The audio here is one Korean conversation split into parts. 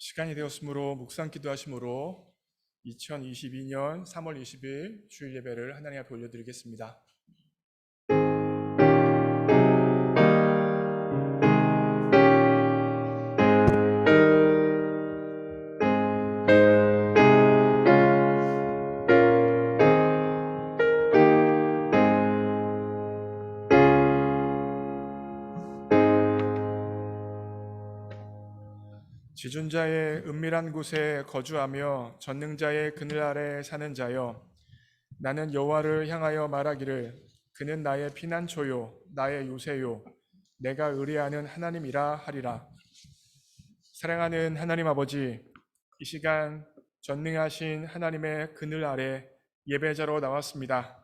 시간이 되었으므로 묵상 기도하심으로 2022년 3월 20일 주일 예배를 하나님 앞에 올려드리겠습니다. 지존자의 은밀한 곳에 거주하며 전능자의 그늘 아래 사는 자여, 나는 여호와를 향하여 말하기를 그는 나의 피난처요 나의 요새요 내가 의뢰하는 하나님이라 하리라. 사랑하는 하나님 아버지, 이 시간 전능하신 하나님의 그늘 아래 예배자로 나왔습니다.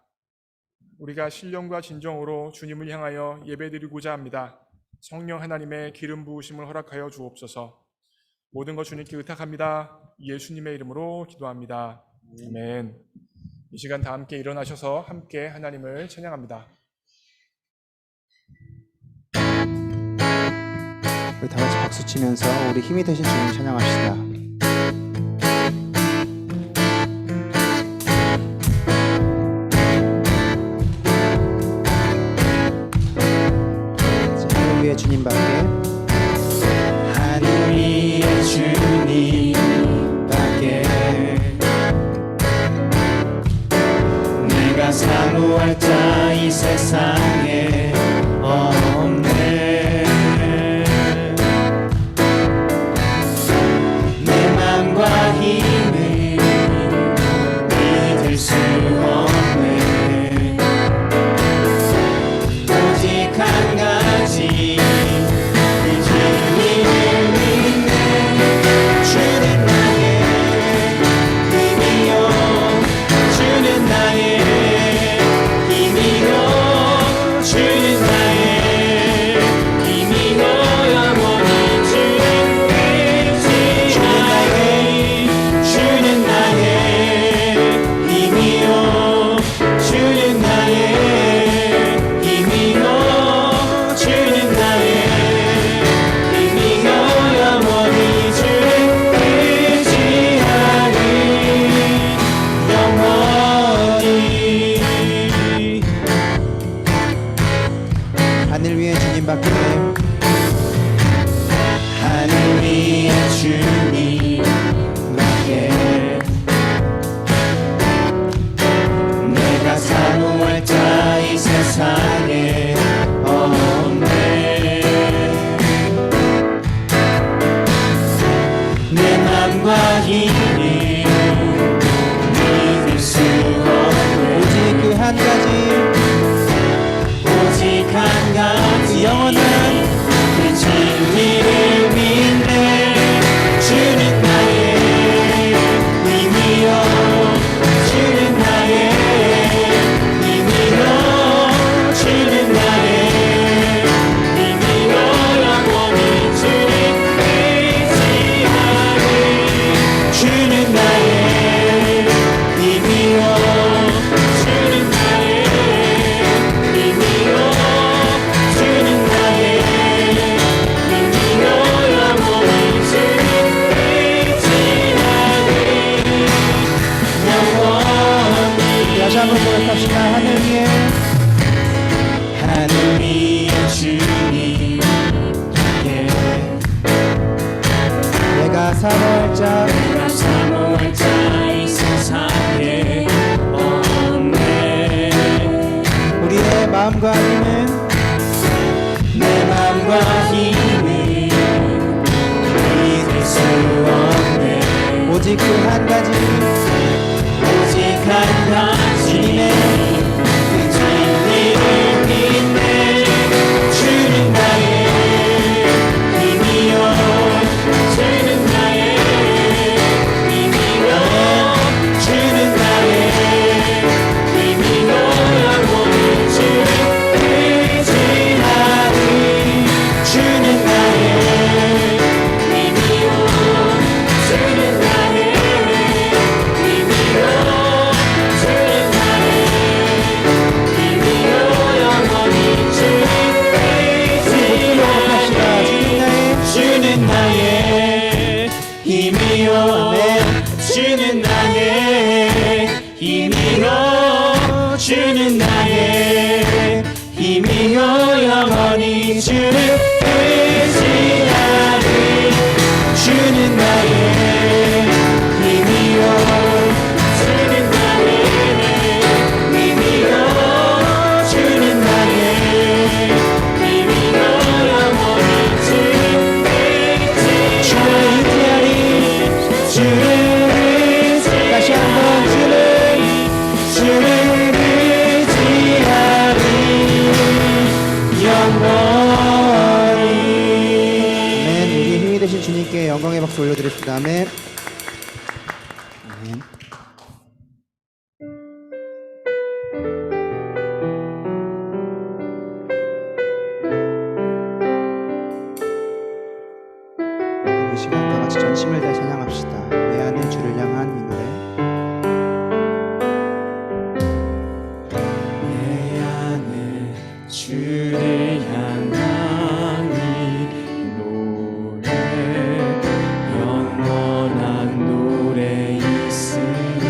우리가 신령과 진정으로 주님을 향하여 예배드리고자 합니다. 성령 하나님의 기름 부으심을 허락하여 주옵소서. 모든 것 주님께 의탁합니다. 예수님의 이름으로 기도합니다. 아멘. 이 시간 다 함께 일어나셔서 함께 하나님을 찬양합니다. 우리 다 같이 박수 치면서 우리 힘이 되신 주님 찬양합시다. 하늘 위에 주님밖에, 하늘 위에 주님밖에 내가 사모할 자 이 세상에 없네. 내 맘과 힘을 믿을 수 없네. 오직 한 가지 내가 사모할 자 이 세상에 없네. 우리의 마음과 힘은, 내 마음과 힘을 믿을 수 없네. 오직 그 한 가지, 오직 한 가지 주님의 그 진리를 믿네. 주는 나의 힘이요 주는 나의 힘이요 주는 나의 힘이요 영원히 주를 의지하리. 주는 나의 힘이요 주는 나의 힘이요 주는 나의 힘이요 주는 나의 힘이요 영원히 주를 의지하리 주는 나의 힘이요 주는 나의 힘이요 주는 나의 힘이요 영원히 주를 의지하리 주를 의지하리 다시 한번 주를 의지하리 영원히 아멘. 우리 힘이 되신 주님께 영광의 박수 올려드립시다. 아멘. 아멘. 이 시간 다 같이 전심을 다해 찬양합시다. 내 안에 주를 향한 이 노래. 내 안에 주를 향한 이 노래 영원한 노래 있으리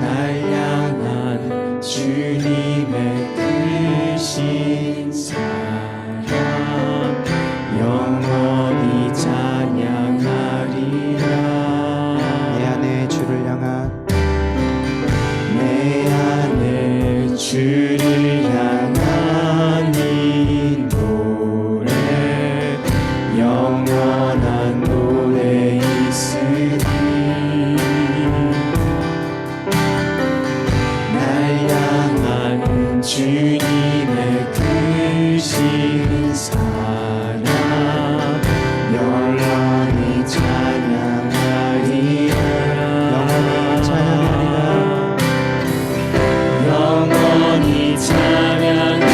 날 향한 주님의 크신 사랑 영원히 찬양하리라 내 안에 주를 향한 내 안에 주를 향한 이 노래 영원한 노래 있으리 날 향한 주님의 크신 사랑 영원히 찬양하리라 영원히 찬양하리라. 영원히 찬양하리라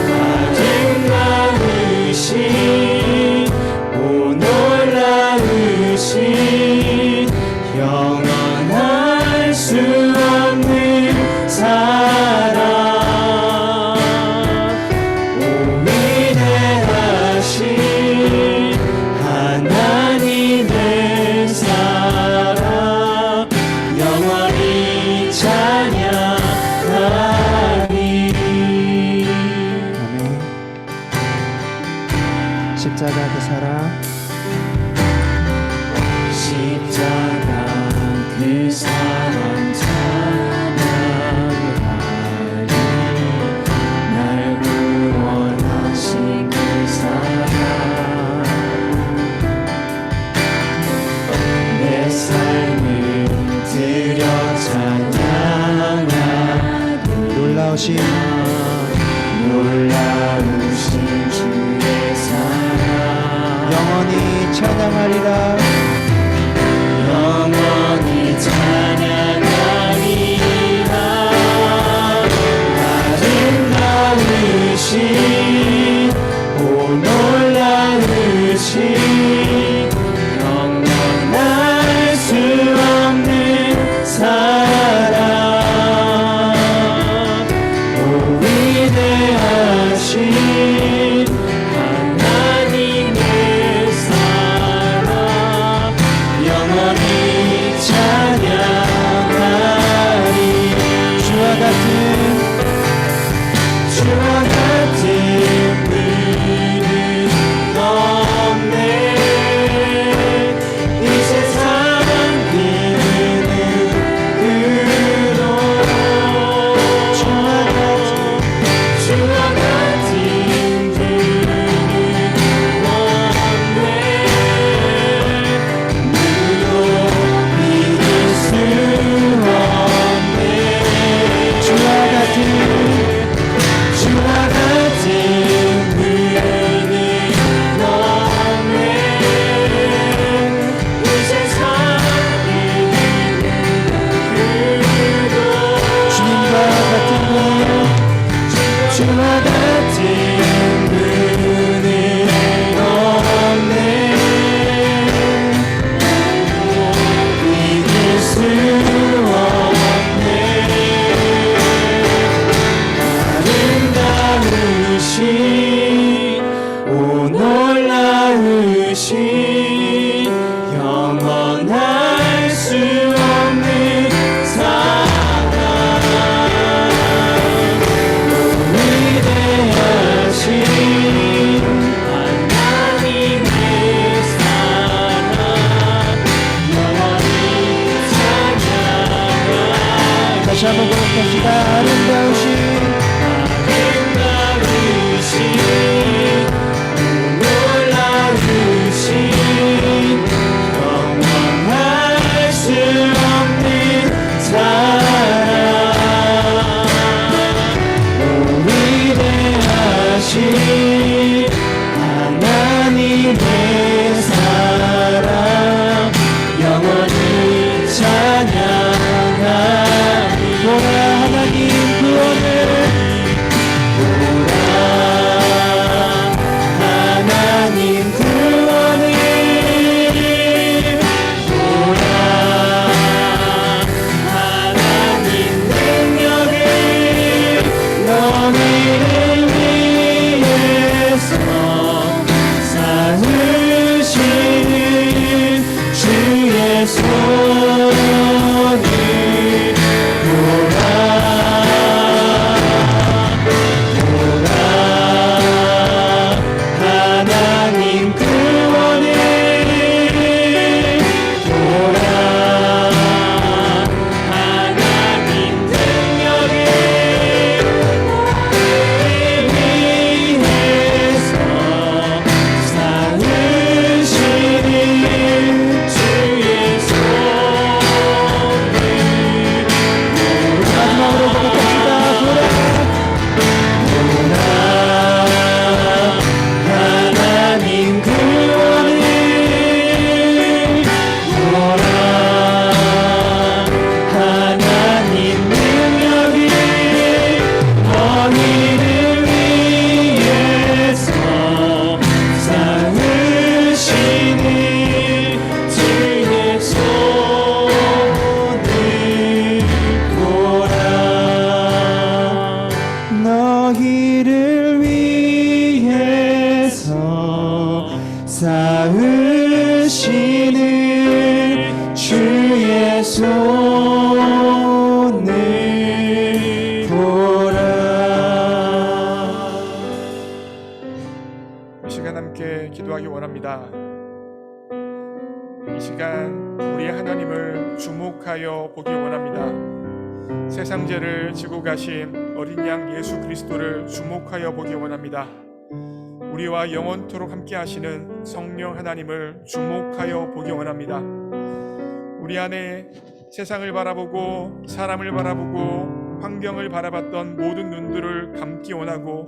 가득 나으신 오 놀라우신 영원할 수 없는 사랑 오 위대하신 하나님의 사랑 영원히 찬양하리 아멘. 십자가 그 사랑 십자가 그 사랑 찬양하리 날 구원하신 그 사랑 내 삶을 드려 찬양하리 놀라우신 놀라우신 주의 사랑 영원히 찬양하리라. 영원히 찬양 이 시간 함께 기도하기 원합니다. 이 시간 우리의 하나님을 주목하여 보기 원합니다. 세상 죄를 지고 가신 어린 양 예수 그리스도를 주목하여 보기 원합니다. 우리와 영원토록 함께 하시는 성령 하나님을 주목하여 보기 원합니다. 우리 안에 세상을 바라보고 사람을 바라보고 환경을 바라봤던 모든 눈들을 감기 원하고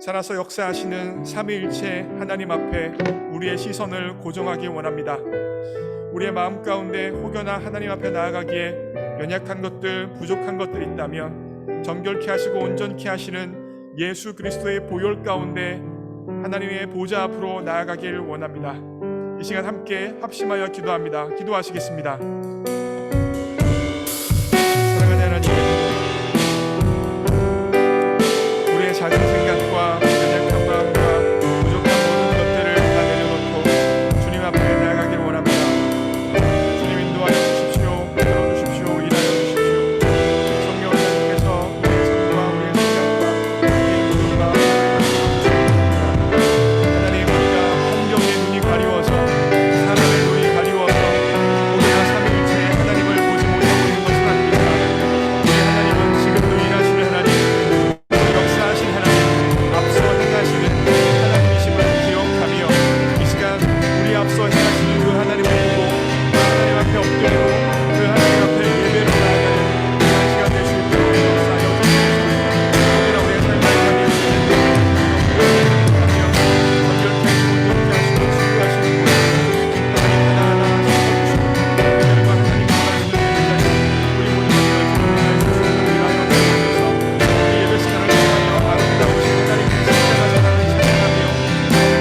살아서 역사하시는 삼위일체 하나님 앞에 우리의 시선을 고정하기 원합니다. 우리의 마음 가운데 혹여나 하나님 앞에 나아가기에 연약한 것들, 부족한 것들이 있다면 정결케 하시고 온전케 하시는 예수 그리스도의 보혈 가운데 하나님의 보좌 앞으로 나아가길 원합니다. 이 시간 함께 합심하여 기도합니다. 기도하시겠습니다. 사랑하는 하나님, 우리의 작은 생각과 연약한 마음과 부족한 모든 것들을 다 내려놓고 주님 앞에 나아가길 원합니다. 주님 인도하여 주십시오. 열어주십시오. 일하여 주십시오. 성령 하나님께서 우리의 삶과 우리의 생각과 우리의 모든 마음을 하나님, 우리가 환경의 눈이 가리워서 사람의 눈이 가리워서 우리가 삼위일체 하나님을 보지 못하고 있는 것은 아닙니다. 우리 하나님은 지금도 일하시는 하나님, 역사하신 하나님, 앞서 행하시는 하나님이심을 기억하며 이 시간 우리 앞서 행하시는 그 하나님을 보고 하나님 앞에 엎드리고 그 하나님 앞에 예배를 나아가는 한 시간 될 수 있도록 역사하여 주시옵소서. 오늘날 우리의 삶을 하나님 하며 건결케 하시고 온전케 하시고 치유하시는 분 하나님 하나하나 지켜주시고 하나님과 하나님과 말씀을 듣는 우리 모든 것들을 정리하여 주시옵소서. 하여 주셔서 우리 예배 시간을 통하여 아름다우신 하나님의 십자가 사랑을 찬양하며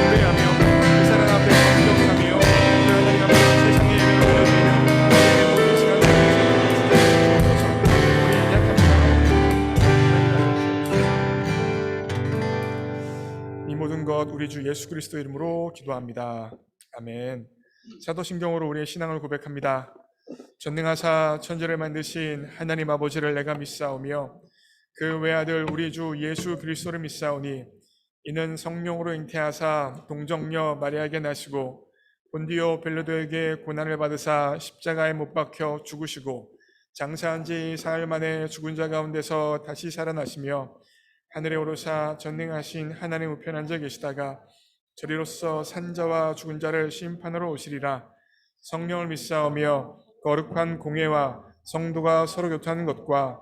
노래하며 그 사랑 앞에 감격하며 그 하나님 앞에 세상의 예배를 드리는 우리의 모든 시간을 주옵소서. 우리의 약한 마음 이 모든 것 우리 주 예수 그리스도 이름으로 기도합니다. 아멘. 사도신경으로 우리의 신앙을 고백합니다. 전능하사 천지를 만드신 하나님 아버지를 내가 믿사오며 그 외아들 우리 주 예수 그리스도를 믿사오니 이는 성령으로 잉태하사 동정녀 마리아에게 나시고 본디오 빌라도에게 고난을 받으사 십자가에 못 박혀 죽으시고 장사한 지 사흘 만에 죽은 자 가운데서 다시 살아나시며 하늘에 오르사 전능하신 하나님 우편 앉아 계시다가 저리로서 산 자와 죽은 자를 심판하러 오시리라. 성령을 믿사오며 거룩한 공회와 성도가 서로 교통하는 것과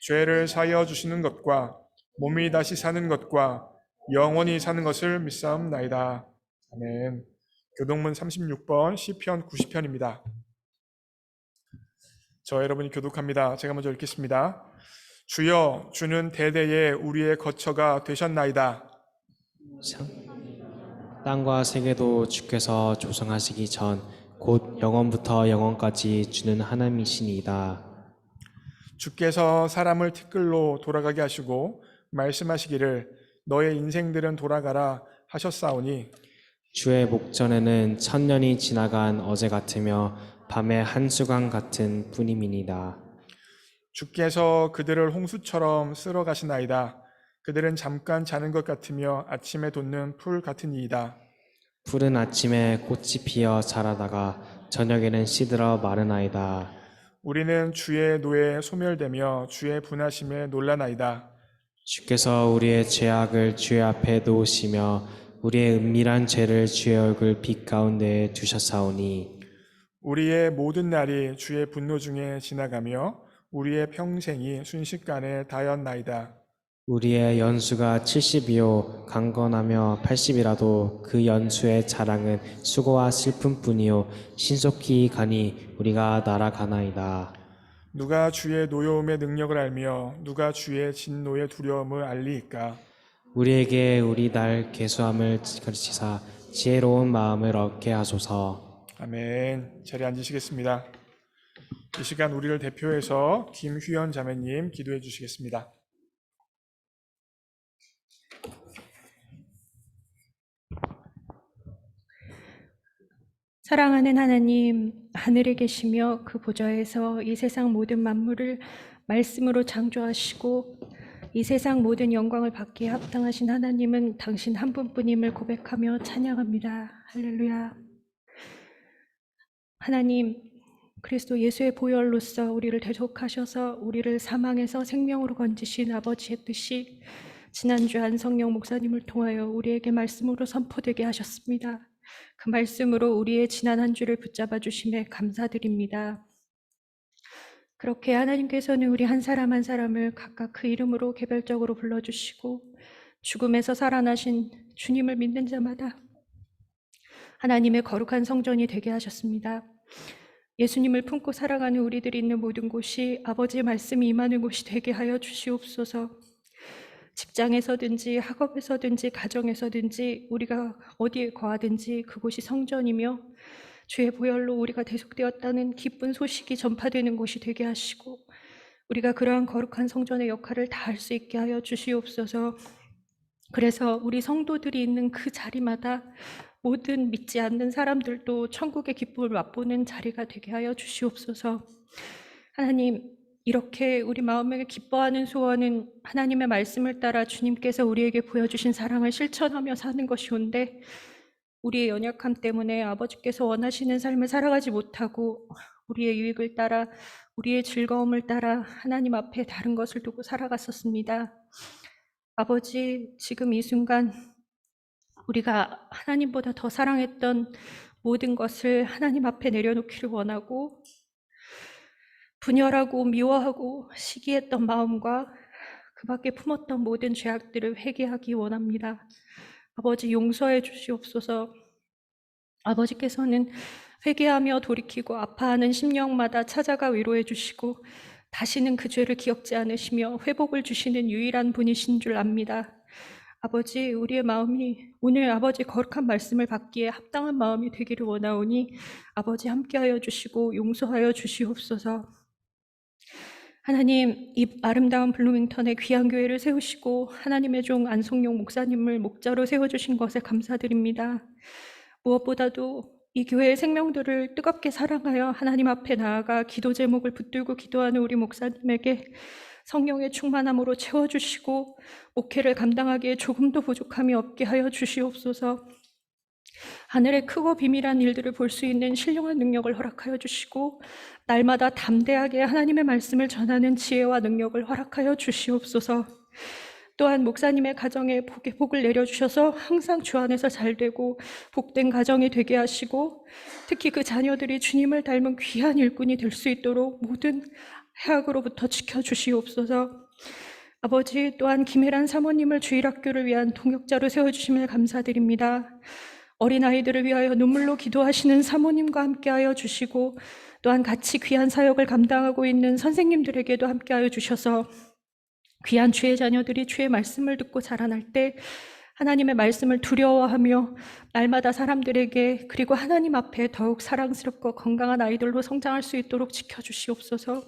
죄를 사하여 주시는 것과 몸이 다시 사는 것과 영원히 사는 것을 믿사옵나이다. 아멘. 교동문 36번 시편 90편입니다. 저 여러분이 교독합니다. 제가 먼저 읽겠습니다. 주여, 주는 대대에 우리의 거처가 되셨나이다. 땅과 세계도 주께서 조성하시기 전 곧 영원부터 영원까지 주는 하나님이시니이다. 주께서 사람을 티끌로 돌아가게 하시고 말씀하시기를 너의 인생들은 돌아가라 하셨사오니 주의 목전에는 천년이 지나간 어제 같으며 밤의 한수강 같은 뿐임이니이다. 주께서 그들을 홍수처럼 쓸어 가시나이다. 그들은 잠깐 자는 것 같으며 아침에 돋는 풀 같으니이다. 푸른 아침에 꽃이 피어 자라다가 저녁에는 시들어 마르나이다. 우리는 주의 노에 소멸되며 주의 분하심에 놀라나이다. 주께서 우리의 죄악을 주의 앞에 놓으시며 우리의 은밀한 죄를 주의 얼굴 빛 가운데에 두셨사오니 우리의 모든 날이 주의 분노 중에 지나가며 우리의 평생이 순식간에 다였나이다. 우리의 연수가 70이요 강건하며 80이라도 그 연수의 자랑은 수고와 슬픔뿐이요 신속히 가니 우리가 날아가나이다. 누가 주의 노여움의 능력을 알며 누가 주의 진노의 두려움을 알리이까? 우리에게 우리 날 계수함을 가르치사 지혜로운 마음을 얻게 하소서. 아멘. 자리에 앉으시겠습니다. 이 시간 우리를 대표해서 김휘연 자매님 기도해 주시겠습니다. 사랑하는 하나님, 하늘에 계시며 그 보좌에서 이 세상 모든 만물을 말씀으로 창조하시고 이 세상 모든 영광을 받기에 합당하신 하나님은 당신 한 분뿐임을 고백하며 찬양합니다. 할렐루야. 하나님, 그리스도 예수의 보혈로서 우리를 대속하셔서 우리를 사망에서 생명으로 건지신 아버지의 뜻이 지난주 안성령 목사님을 통하여 우리에게 말씀으로 선포되게 하셨습니다. 그 말씀으로 우리의 지난 한 주를 붙잡아 주심에 감사드립니다. 그렇게 하나님께서는 우리 한 사람 한 사람을 각각 그 이름으로 개별적으로 불러주시고 죽음에서 살아나신 주님을 믿는 자마다 하나님의 거룩한 성전이 되게 하셨습니다. 예수님을 품고 살아가는 우리들이 있는 모든 곳이 아버지의 말씀이 임하는 곳이 되게 하여 주시옵소서. 직장에서든지 학업에서든지 가정에서든지 우리가 어디에 거하든지 그곳이 성전이며 주의 보혈로 우리가 대속되었다는 기쁜 소식이 전파되는 곳이 되게 하시고 우리가 그러한 거룩한 성전의 역할을 다할 수 있게 하여 주시옵소서. 그래서 우리 성도들이 있는 그 자리마다 모든 믿지 않는 사람들도 천국의 기쁨을 맛보는 자리가 되게 하여 주시옵소서. 하나님, 이렇게 우리 마음에 기뻐하는 소원은 하나님의 말씀을 따라 주님께서 우리에게 보여주신 사랑을 실천하며 사는 것이온데 우리의 연약함 때문에 아버지께서 원하시는 삶을 살아가지 못하고 우리의 유익을 따라 우리의 즐거움을 따라 하나님 앞에 다른 것을 두고 살아갔었습니다. 아버지, 지금 이 순간 우리가 하나님보다 더 사랑했던 모든 것을 하나님 앞에 내려놓기를 원하고 분열하고 미워하고 시기했던 마음과 그 밖에 품었던 모든 죄악들을 회개하기 원합니다. 아버지, 용서해 주시옵소서. 아버지께서는 회개하며 돌이키고 아파하는 심령마다 찾아가 위로해 주시고 다시는 그 죄를 기억지 않으시며 회복을 주시는 유일한 분이신 줄 압니다. 아버지, 우리의 마음이 오늘 아버지 거룩한 말씀을 받기에 합당한 마음이 되기를 원하오니 아버지 함께하여 주시고 용서하여 주시옵소서. 하나님, 이 아름다운 블루밍턴의 귀한 교회를 세우시고 하나님의 종 안성용 목사님을 목자로 세워주신 것에 감사드립니다. 무엇보다도 이 교회의 생명들을 뜨겁게 사랑하여 하나님 앞에 나아가 기도 제목을 붙들고 기도하는 우리 목사님에게 성령의 충만함으로 채워주시고 목회를 감당하기에 조금도 부족함이 없게 하여 주시옵소서. 하늘의 크고 비밀한 일들을 볼 수 있는 신령한 능력을 허락하여 주시고 날마다 담대하게 하나님의 말씀을 전하는 지혜와 능력을 허락하여 주시옵소서. 또한 목사님의 가정에 복을 내려주셔서 항상 주 안에서 잘되고 복된 가정이 되게 하시고 특히 그 자녀들이 주님을 닮은 귀한 일꾼이 될 수 있도록 모든 해악으로부터 지켜주시옵소서. 아버지, 또한 김혜란 사모님을 주일학교를 위한 동역자로 세워주심을 감사드립니다. 어린아이들을 위하여 눈물로 기도하시는 사모님과 함께하여 주시고 또한 같이 귀한 사역을 감당하고 있는 선생님들에게도 함께하여 주셔서 귀한 주의 자녀들이 주의 말씀을 듣고 자라날 때 하나님의 말씀을 두려워하며 날마다 사람들에게 그리고 하나님 앞에 더욱 사랑스럽고 건강한 아이들로 성장할 수 있도록 지켜주시옵소서.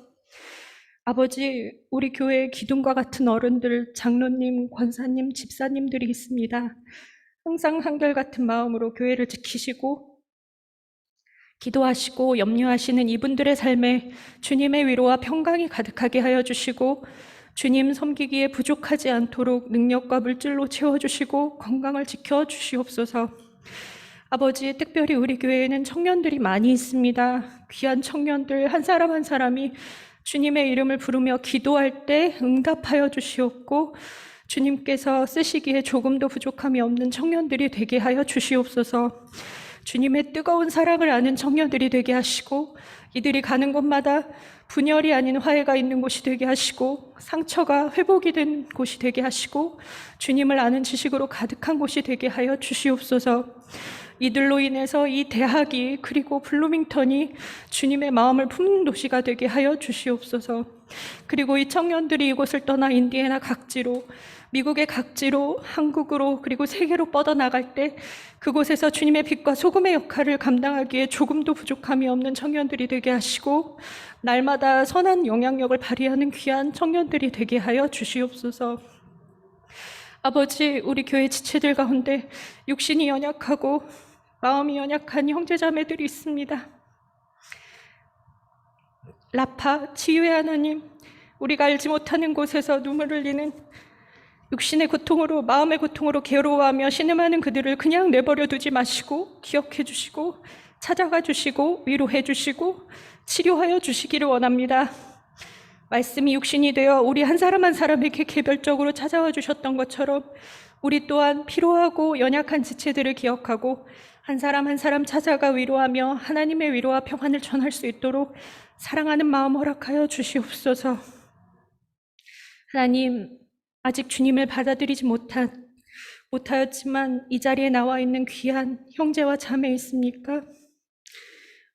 아버지, 우리 교회에 기둥과 같은 어른들, 장로님, 권사님, 집사님들이 있습니다. 항상 한결같은 마음으로 교회를 지키시고 기도하시고 염려하시는 이분들의 삶에 주님의 위로와 평강이 가득하게 하여 주시고 주님 섬기기에 부족하지 않도록 능력과 물질로 채워주시고 건강을 지켜주시옵소서. 아버지, 특별히 우리 교회에는 청년들이 많이 있습니다. 귀한 청년들 한 사람 한 사람이 주님의 이름을 부르며 기도할 때 응답하여 주시옵고 주님께서 쓰시기에 조금도 부족함이 없는 청년들이 되게 하여 주시옵소서. 주님의 뜨거운 사랑을 아는 청년들이 되게 하시고 이들이 가는 곳마다 분열이 아닌 화해가 있는 곳이 되게 하시고 상처가 회복이 된 곳이 되게 하시고 주님을 아는 지식으로 가득한 곳이 되게 하여 주시옵소서. 이들로 인해서 이 대학이 그리고 블루밍턴이 주님의 마음을 품는 도시가 되게 하여 주시옵소서. 그리고 이 청년들이 이곳을 떠나 인디애나 각지로 미국의 각지로 한국으로 그리고 세계로 뻗어나갈 때 그곳에서 주님의 빛과 소금의 역할을 감당하기에 조금도 부족함이 없는 청년들이 되게 하시고 날마다 선한 영향력을 발휘하는 귀한 청년들이 되게 하여 주시옵소서. 아버지, 우리 교회 지체들 가운데 육신이 연약하고 마음이 연약한 형제자매들이 있습니다. 라파, 치유의 하나님, 우리가 알지 못하는 곳에서 눈물을 흘리는 육신의 고통으로 마음의 고통으로 괴로워하며 신음하는 그들을 그냥 내버려 두지 마시고 기억해 주시고 찾아가 주시고 위로해 주시고 치료하여 주시기를 원합니다. 말씀이 육신이 되어 우리 한 사람 한 사람에게 개별적으로 찾아와 주셨던 것처럼 우리 또한 피로하고 연약한 지체들을 기억하고 한 사람 한 사람 찾아가 위로하며 하나님의 위로와 평안을 전할 수 있도록 사랑하는 마음 허락하여 주시옵소서. 하나님, 아직 주님을 받아들이지 못하였지만 이 자리에 나와 있는 귀한 형제와 자매 있습니까?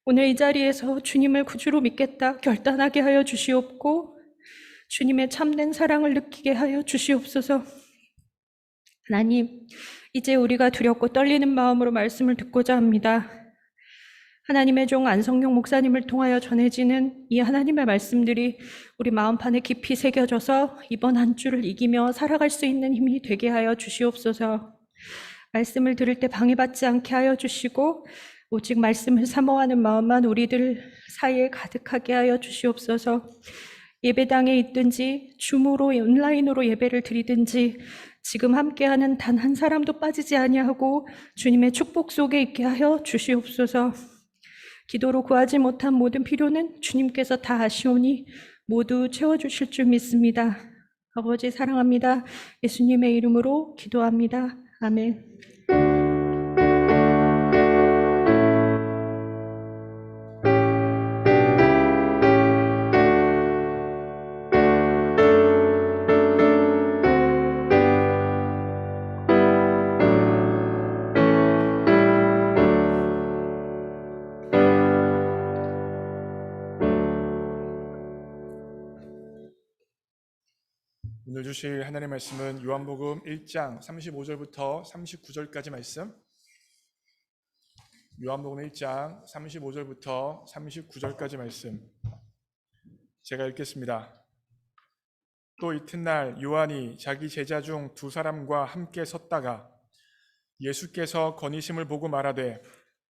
오늘 이 자리에서 주님을 구주로 믿겠다 결단하게 하여 주시옵고 주님의 참된 사랑을 느끼게 하여 주시옵소서. 하나님, 이제 우리가 두렵고 떨리는 마음으로 말씀을 듣고자 합니다. 하나님의 종 안성용 목사님을 통하여 전해지는 이 하나님의 말씀들이 우리 마음판에 깊이 새겨져서 이번 한 주를 이기며 살아갈 수 있는 힘이 되게 하여 주시옵소서. 말씀을 들을 때 방해받지 않게 하여 주시고 오직 말씀을 사모하는 마음만 우리들 사이에 가득하게 하여 주시옵소서. 예배당에 있든지 줌으로 온라인으로 예배를 드리든지 지금 함께하는 단 한 사람도 빠지지 아니하고 주님의 축복 속에 있게 하여 주시옵소서. 기도로 구하지 못한 모든 필요는 주님께서 다 아시오니 모두 채워주실 줄 믿습니다. 아버지 사랑합니다. 예수님의 이름으로 기도합니다. 아멘. 오늘 주실 하나님의 말씀은 요한복음 1장 35절부터 39절까지 말씀. 요한복음 1장 35절부터 39절까지 말씀. 제가 읽겠습니다. 또 이튿날 요한이 자기 제자 중 두 사람과 함께 섰다가 예수께서 거니심을 보고 말하되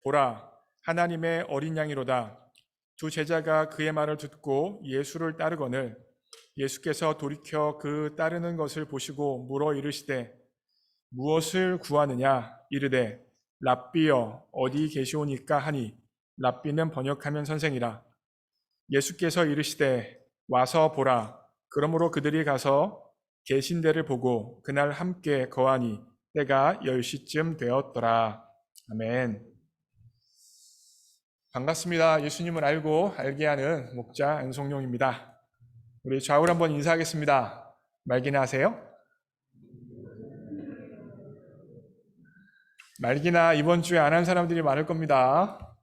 보라 하나님의 어린 양이로다. 두 제자가 그의 말을 듣고 예수를 따르거늘 예수께서 돌이켜 그 따르는 것을 보시고 물어 이르시되 무엇을 구하느냐 이르되 랍비여 어디 계시오니까 하니 랍비는 번역하면 선생이라. 예수께서 이르시되 와서 보라. 그러므로 그들이 가서 계신 데를 보고 그날 함께 거하니 때가 10시쯤 되었더라. 아멘. 반갑습니다. 예수님을 알게 하는 목자 안성용입니다. 우리 좌우를 한번 인사하겠습니다. 말기나 하세요? 말기나 이번 주에 안 한 사람들이 많을 겁니다.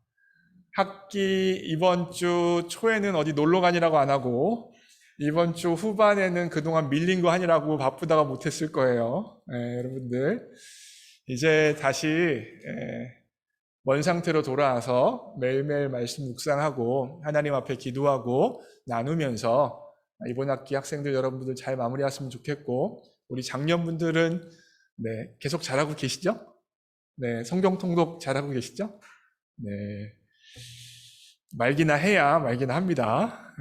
학기 이번 주 초에는 어디 놀러 가니라고 안 하고 이번 주 후반에는 그동안 밀린 거 하느라고 바쁘다가 못했을 거예요. 여러분들 이제 다시 원 상태로 돌아와서 매일매일 말씀 묵상하고 하나님 앞에 기도하고 나누면서 이번 학기 학생들 여러분들 잘 마무리했으면 좋겠고 우리 장년분들은 계속 잘하고 계시죠? 성경 통독 잘하고 계시죠? 말기나 해야 말기나 합니다.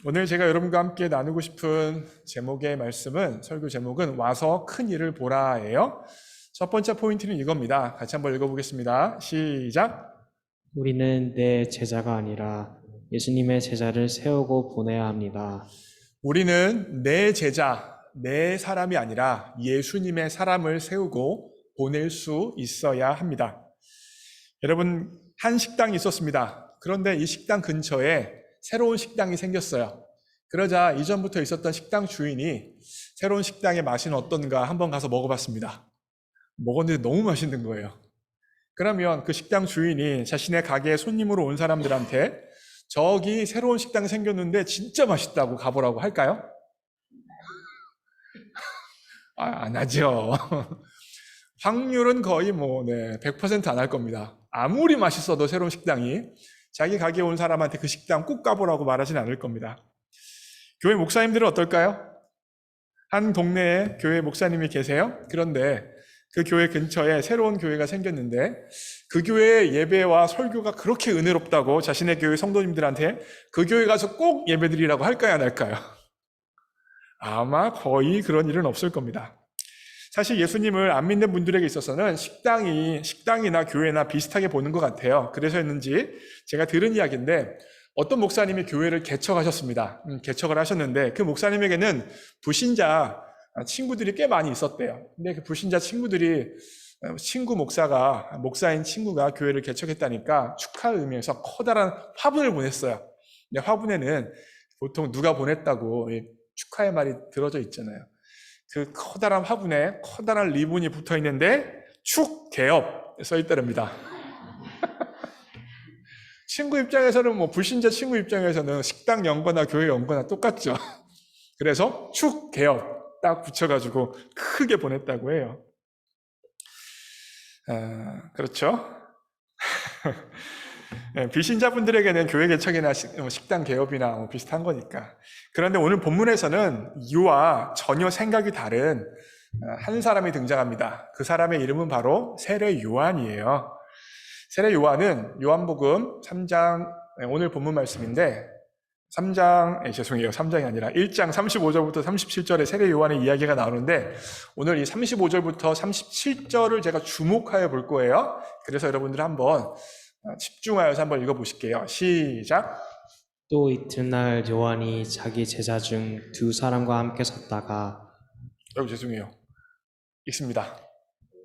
오늘 제가 여러분과 함께 나누고 싶은 제목의 말씀은 설교 제목은 와서 큰 일을 보라예요. 첫 번째 포인트는 이겁니다. 같이 한번 읽어보겠습니다. 시작. 우리는 내 제자가 아니라 예수님의 제자를 세우고 보내야 합니다. 우리는 내 제자, 내 사람이 아니라 예수님의 사람을 세우고 보낼 수 있어야 합니다. 여러분, 한 식당이 있었습니다. 그런데 이 식당 근처에 새로운 식당이 생겼어요. 그러자 이전부터 있었던 식당 주인이 새로운 식당의 맛은 어떤가 한번 가서 먹어봤습니다. 먹었는데 너무 맛있는 거예요. 그러면 그 식당 주인이 자신의 가게에 손님으로 온 사람들한테 저기 새로운 식당 생겼는데 진짜 맛있다고 가보라고 할까요? 안 하죠. 확률은 거의 100% 안 할 겁니다. 아무리 맛있어도 새로운 식당이 자기 가게에 온 사람한테 그 식당 꼭 가보라고 말하진 않을 겁니다. 교회 목사님들은 어떨까요? 한 동네에 교회 목사님이 계세요. 그런데 그 교회 근처에 새로운 교회가 생겼는데 그 교회의 예배와 설교가 그렇게 은혜롭다고 자신의 교회 성도님들한테 그 교회 가서 꼭 예배드리라고 할까요, 안 할까요? 아마 거의 그런 일은 없을 겁니다. 사실 예수님을 안 믿는 분들에게 있어서는 식당이나 교회나 비슷하게 보는 것 같아요. 그래서였는지 제가 들은 이야기인데 어떤 목사님이 교회를 개척하셨습니다. 개척을 하셨는데 그 목사님에게는 불신자 친구들이 꽤 많이 있었대요. 근데 그 불신자 친구들이 목사인 친구가 교회를 개척했다니까 축하의 의미에서 커다란 화분을 보냈어요. 근데 화분에는 보통 누가 보냈다고 축하의 말이 들어져 있잖아요. 그 커다란 화분에 커다란 리본이 붙어 있는데 축개업 써 있다랍니다. 친구 입장에서는 불신자 친구 입장에서는 식당 연거나 교회 연거나 똑같죠. 그래서 축개업 딱 붙여가지고 크게 보냈다고 해요. 그렇죠? 비신자분들에게는 교회 개척이나 식당 개업이나 비슷한 거니까. 그런데 오늘 본문에서는 이와 전혀 생각이 다른 한 사람이 등장합니다. 그 사람의 이름은 바로 세례 요한이에요. 세례 요한은 요한복음 3장, 오늘 본문 말씀인데 3장이 아니라 1장 35절부터 37절에 세례 요한의 이야기가 나오는데 오늘 이 35절부터 37절을 제가 주목하여 볼 거예요. 그래서 여러분들 한번 집중하여서 한번 읽어보실게요. 시작. 또 이튿날 요한이 자기 제자 중 두 사람과 함께 섰다가 여러분 죄송해요. 읽습니다.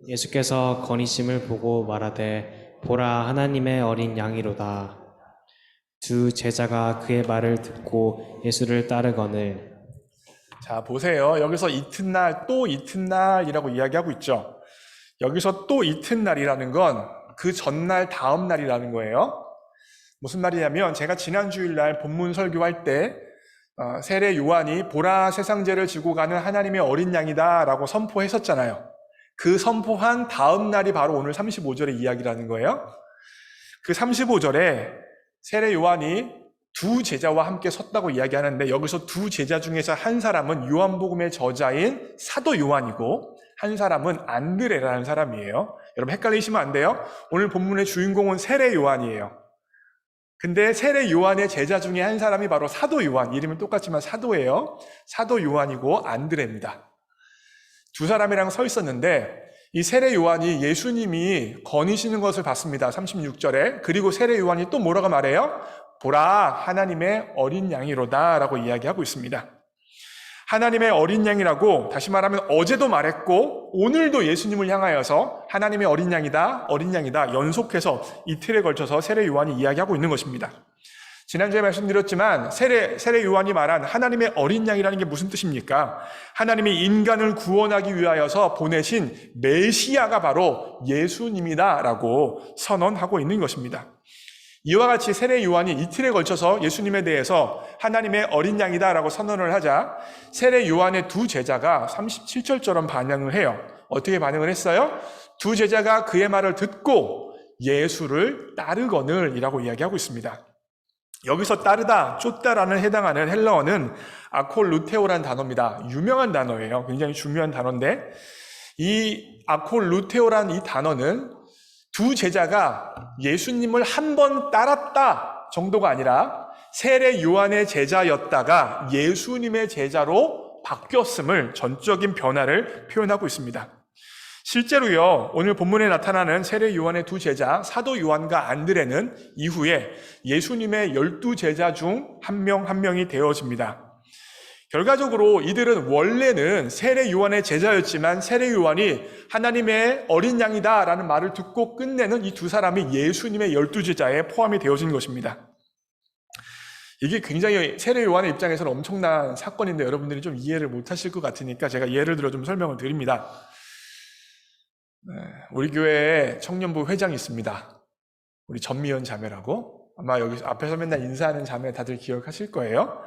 예수께서 거니심을 보고 말하되 보라 하나님의 어린 양이로다. 두 제자가 그의 말을 듣고 예수를 따르거늘. 자 보세요. 여기서 이튿날 또 이튿날이라고 이야기하고 있죠. 여기서 또 이튿날이라는 건 그 전날 다음 날이라는 거예요. 무슨 말이냐면 제가 지난 주일날 본문 설교할 때 세례 요한이 보라 세상죄를 지고 가는 하나님의 어린 양이다 라고 선포했었잖아요. 그 선포한 다음 날이 바로 오늘 35절의 이야기라는 거예요. 그 35절에 세례 요한이 두 제자와 함께 섰다고 이야기하는데 여기서 두 제자 중에서 한 사람은 요한복음의 저자인 사도 요한이고 한 사람은 안드레라는 사람이에요. 여러분 헷갈리시면 안 돼요. 오늘 본문의 주인공은 세례 요한이에요. 근데 세례 요한의 제자 중에 한 사람이 바로 사도 요한, 이름은 똑같지만 사도예요. 사도 요한이고 안드레입니다. 두 사람이랑 서 있었는데 이 세례 요한이 예수님이 거니시는 것을 봤습니다. 36절에. 그리고 세례 요한이 또 뭐라고 말해요? 보라 하나님의 어린 양이로다 라고 이야기하고 있습니다. 하나님의 어린 양이라고 다시 말하면 어제도 말했고 오늘도 예수님을 향하여서 하나님의 어린 양이다 연속해서 이틀에 걸쳐서 세례 요한이 이야기하고 있는 것입니다. 지난주에 말씀드렸지만 세례 요한이 말한 하나님의 어린 양이라는 게 무슨 뜻입니까? 하나님이 인간을 구원하기 위하여서 보내신 메시아가 바로 예수님이다라고 선언하고 있는 것입니다. 이와 같이 세례 요한이 이틀에 걸쳐서 예수님에 대해서 하나님의 어린 양이다라고 선언을 하자 세례 요한의 두 제자가 37절처럼 반응을 해요. 어떻게 반응을 했어요? 두 제자가 그의 말을 듣고 예수를 따르거늘이라고 이야기하고 있습니다. 여기서 따르다, 쫓다라는 해당하는 헬라어는 아콜루테오라는 단어입니다. 유명한 단어예요. 굉장히 중요한 단어인데 이 아콜루테오라는 이 단어는 두 제자가 예수님을 한 번 따랐다 정도가 아니라 세례 요한의 제자였다가 예수님의 제자로 바뀌었음을 전적인 변화를 표현하고 있습니다. 실제로요, 오늘 본문에 나타나는 세례 요한의 두 제자 사도 요한과 안드레는 이후에 예수님의 12제자 중 한 명 한 명이 되어집니다. 결과적으로 이들은 원래는 세례 요한의 제자였지만 세례 요한이 하나님의 어린 양이다 라는 말을 듣고 끝내는 이 두 사람이 예수님의 12제자에 포함이 되어진 것입니다. 이게 굉장히 세례 요한의 입장에서는 엄청난 사건인데 여러분들이 좀 이해를 못하실 것 같으니까 제가 예를 들어 좀 설명을 드립니다. 우리 교회에 청년부 회장이 있습니다. 우리 전미연 자매라고. 아마 여기 앞에서 맨날 인사하는 자매 다들 기억하실 거예요.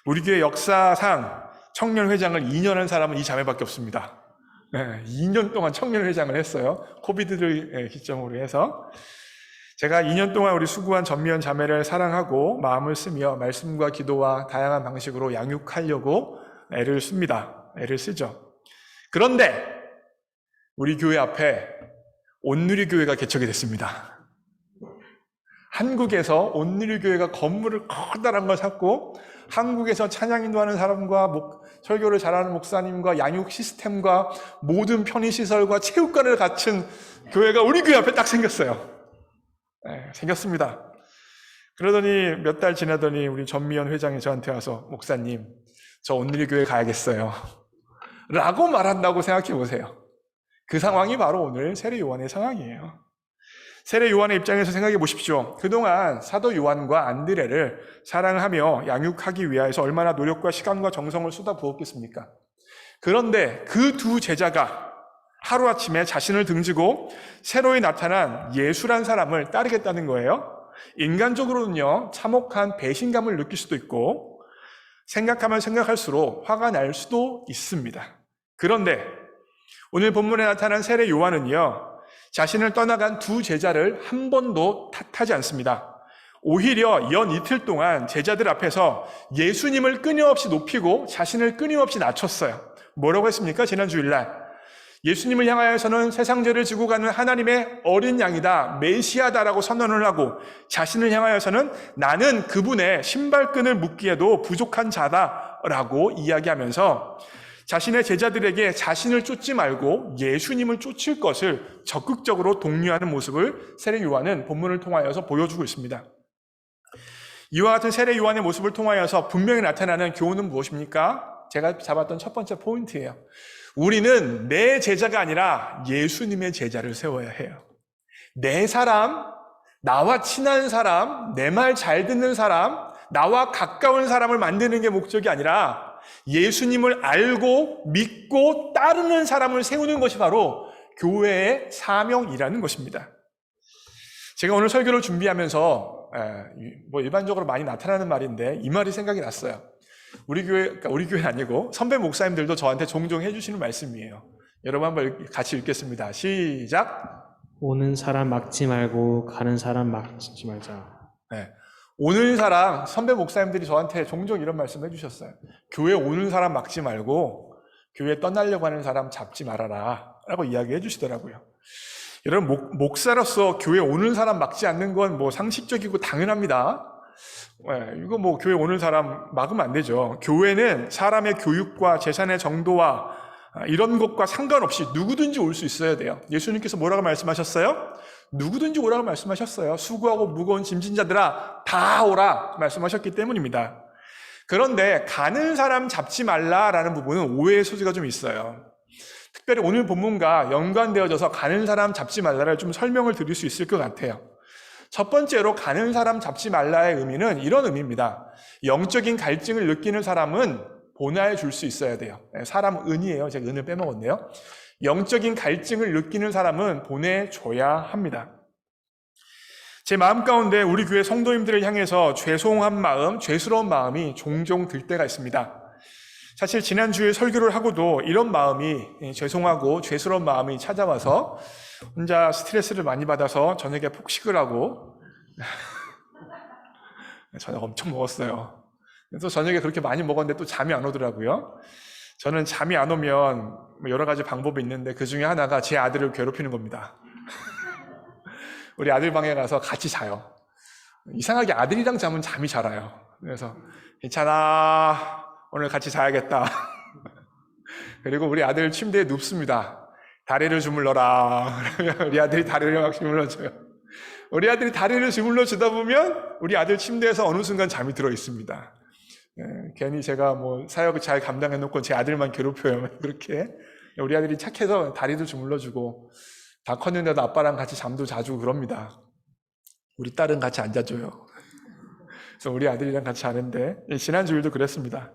우리 교회 역사상 청년회장을 2년 한 사람은 이 자매밖에 없습니다. 2년 동안 청년회장을 했어요. 코비드를 기점으로 해서. 제가 2년 동안 우리 수고한 전미연 자매를 사랑하고 마음을 쓰며 말씀과 기도와 다양한 방식으로 양육하려고 애를 쓰죠. 그런데 우리 교회 앞에 온누리교회가 개척이 됐습니다. 한국에서 온누리교회가 건물을 커다란 걸 샀고 한국에서 찬양 인도하는 사람과 설교를 잘하는 목사님과 양육 시스템과 모든 편의시설과 체육관을 갖춘 교회가 우리 교회 앞에 딱 생겼어요. 네, 생겼습니다. 그러더니 몇 달 지나더니 우리 전미연 회장이 저한테 와서 목사님, 저 온누리교회 가야겠어요 라고 말한다고 생각해 보세요. 그 상황이 바로 오늘 세례 요한의 상황이에요. 세례 요한의 입장에서 생각해 보십시오. 그동안 사도 요한과 안드레를 사랑하며 양육하기 위해서 얼마나 노력과 시간과 정성을 쏟아부었겠습니까? 그런데 그 두 제자가 하루아침에 자신을 등지고 새로이 나타난 예수란 사람을 따르겠다는 거예요. 인간적으로는요, 참혹한 배신감을 느낄 수도 있고 생각하면 생각할수록 화가 날 수도 있습니다. 그런데 오늘 본문에 나타난 세례 요한은요, 자신을 떠나간 두 제자를 한 번도 탓하지 않습니다. 오히려 연 이틀 동안 제자들 앞에서 예수님을 끊임없이 높이고 자신을 끊임없이 낮췄어요. 뭐라고 했습니까? 지난 주일날 예수님을 향하여서는 세상 죄를 지고 가는 하나님의 어린 양이다, 메시아다라고 선언을 하고 자신을 향하여서는 나는 그분의 신발끈을 묶기에도 부족한 자다라고 이야기하면서 자신의 제자들에게 자신을 쫓지 말고 예수님을 쫓을 것을 적극적으로 독려하는 모습을 세례 요한은 본문을 통하여서 보여주고 있습니다. 이와 같은 세례 요한의 모습을 통하여서 분명히 나타나는 교훈은 무엇입니까? 제가 잡았던 첫 번째 포인트예요. 우리는 내 제자가 아니라 예수님의 제자를 세워야 해요. 내 사람, 나와 친한 사람, 내 말 잘 듣는 사람, 나와 가까운 사람을 만드는 게 목적이 아니라 예수님을 알고 믿고 따르는 사람을 세우는 것이 바로 교회의 사명이라는 것입니다. 제가 오늘 설교를 준비하면서 일반적으로 많이 나타나는 말인데 이 말이 생각이 났어요. 우리 교회 아니고 선배 목사님들도 저한테 종종 해주시는 말씀이에요. 여러분 한번 같이 읽겠습니다. 시작. 오는 사람 막지 말고 가는 사람 막지 말자. 네. 오는 사람, 선배 목사님들이 저한테 종종 이런 말씀 해주셨어요. 교회 오는 사람 막지 말고 교회 떠나려고 하는 사람 잡지 말아라 라고 이야기해 주시더라고요. 여러분, 목사로서 교회 오는 사람 막지 않는 건 뭐 상식적이고 당연합니다. 이거 뭐 교회 오는 사람 막으면 안 되죠. 교회는 사람의 교육과 재산의 정도와 이런 것과 상관없이 누구든지 올 수 있어야 돼요. 예수님께서 뭐라고 말씀하셨어요? 누구든지 오라고 말씀하셨어요. 수고하고 무거운 짐진 자들아 다 오라 말씀하셨기 때문입니다. 그런데 가는 사람 잡지 말라라는 부분은 오해의 소지가 좀 있어요. 특별히 오늘 본문과 연관되어져서 가는 사람 잡지 말라를 좀 설명을 드릴 수 있을 것 같아요. 첫 번째로 가는 사람 잡지 말라의 의미는 이런 의미입니다. 영적인 갈증을 느끼는 사람은 보내어 줄 수 있어야 돼요. 사람 은이에요. 제가 은을 빼먹었네요. 영적인 갈증을 느끼는 사람은 보내줘야 합니다. 제 마음 가운데 우리 교회 성도님들을 향해서 죄송한 마음, 죄스러운 마음이 종종 들 때가 있습니다. 사실 지난주에 설교를 하고도 이런 마음이, 죄송하고 죄스러운 마음이 찾아와서 혼자 스트레스를 많이 받아서 저녁에 폭식을 하고 저녁 엄청 먹었어요. 그래서 저녁에 그렇게 많이 먹었는데 또 잠이 안 오더라고요. 저는 잠이 안 오면 여러 가지 방법이 있는데 그 중에 하나가 제 아들을 괴롭히는 겁니다. 우리 아들 방에 가서 같이 자요. 이상하게 아들이랑 자면 잠이 잘 와요. 그래서 괜찮아, 오늘 같이 자야겠다. 그리고 우리 아들 침대에 눕습니다. 다리를 주물러라. 우리 아들이 다리를 막 주물러줘요. 우리 아들이 다리를 주물러주다 보면 우리 아들 침대에서 어느 순간 잠이 들어 있습니다. 괜히 제가 뭐 사역을 잘 감당해놓고 제 아들만 괴롭혀요. 그렇게 우리 아들이 착해서 다리도 주물러주고 다 컸는데도 아빠랑 같이 잠도 자주 그럽니다. 우리 딸은 같이 안 자줘요. 그래서 우리 아들이랑 같이 자는데 지난주일도 그랬습니다.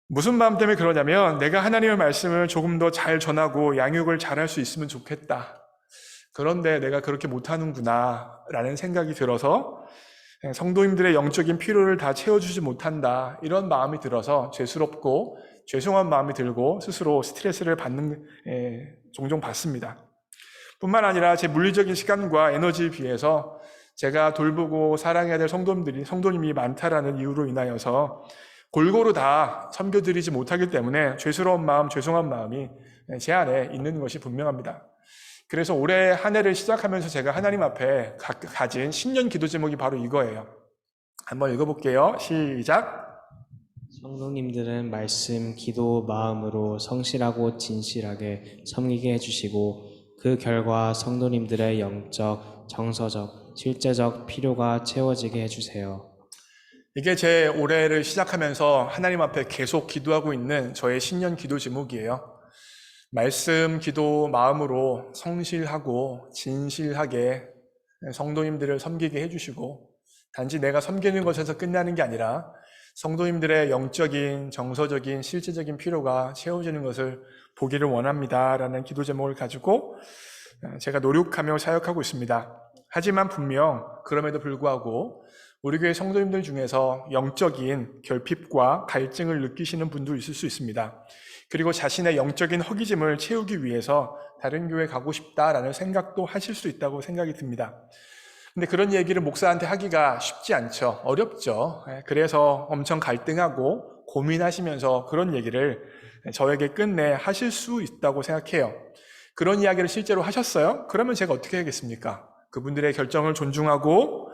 무슨 마음 때문에 그러냐면 내가 하나님의 말씀을 조금 더 잘 전하고 양육을 잘할 수 있으면 좋겠다. 그런데 내가 그렇게 못하는구나 라는 생각이 들어서 성도님들의 영적인 필요를 다 채워주지 못한다, 이런 마음이 들어서 죄스럽고 죄송한 마음이 들고 스스로 스트레스를 종종 받습니다. 뿐만 아니라 제 물리적인 시간과 에너지에 비해서 제가 돌보고 사랑해야 될 성도님이 많다라는 이유로 인하여서 골고루 다 섬겨드리지 못하기 때문에 죄스러운 마음, 죄송한 마음이 제 안에 있는 것이 분명합니다. 그래서 올해 한 해를 시작하면서 제가 하나님 앞에 가진 신년 기도 제목이 바로 이거예요. 한번 읽어볼게요. 시작. 성도님들은 말씀, 기도, 마음으로 성실하고 진실하게 섬기게 해주시고 그 결과 성도님들의 영적, 정서적, 실제적 필요가 채워지게 해주세요. 이게 제 올해를 시작하면서 하나님 앞에 계속 기도하고 있는 저의 신년 기도 제목이에요. 말씀, 기도, 마음으로 성실하고 진실하게 성도님들을 섬기게 해주시고 단지 내가 섬기는 것에서 끝나는 게 아니라 성도님들의 영적인, 정서적인, 실제적인 필요가 채워지는 것을 보기를 원합니다라는 기도 제목을 가지고 제가 노력하며 사역하고 있습니다. 하지만 분명 그럼에도 불구하고 우리 교회 성도님들 중에서 영적인 결핍과 갈증을 느끼시는 분도 있을 수 있습니다. 그리고 자신의 영적인 허기짐을 채우기 위해서 다른 교회 가고 싶다라는 생각도 하실 수 있다고 생각이 듭니다. 근데 그런 얘기를 목사한테 하기가 쉽지 않죠. 어렵죠. 그래서 엄청 갈등하고 고민하시면서 그런 얘기를 저에게 끝내 하실 수 있다고 생각해요. 그런 이야기를 실제로 하셨어요? 그러면 제가 어떻게 해야겠습니까? 그분들의 결정을 존중하고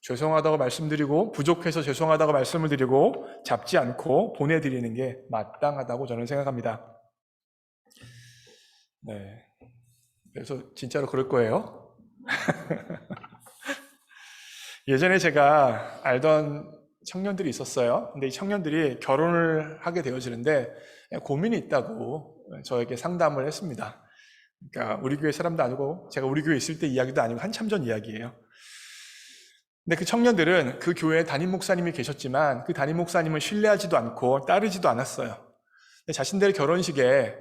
죄송하다고 말씀드리고 부족해서 죄송하다고 말씀을 드리고 잡지 않고 보내드리는 게 마땅하다고 저는 생각합니다. 네. 그래서 진짜로 그럴 거예요. 예전에 제가 알던 청년들이 있었어요. 근데 이 청년들이 결혼을 하게 되어지는데 고민이 있다고 저에게 상담을 했습니다. 그러니까 우리 교회 사람도 아니고 제가 우리 교회에 있을 때 이야기도 아니고 한참 전 이야기예요. 근데 그 청년들은 그 교회에 담임 목사님이 계셨지만 그 담임 목사님을 신뢰하지도 않고 따르지도 않았어요. 근데 자신들의 결혼식에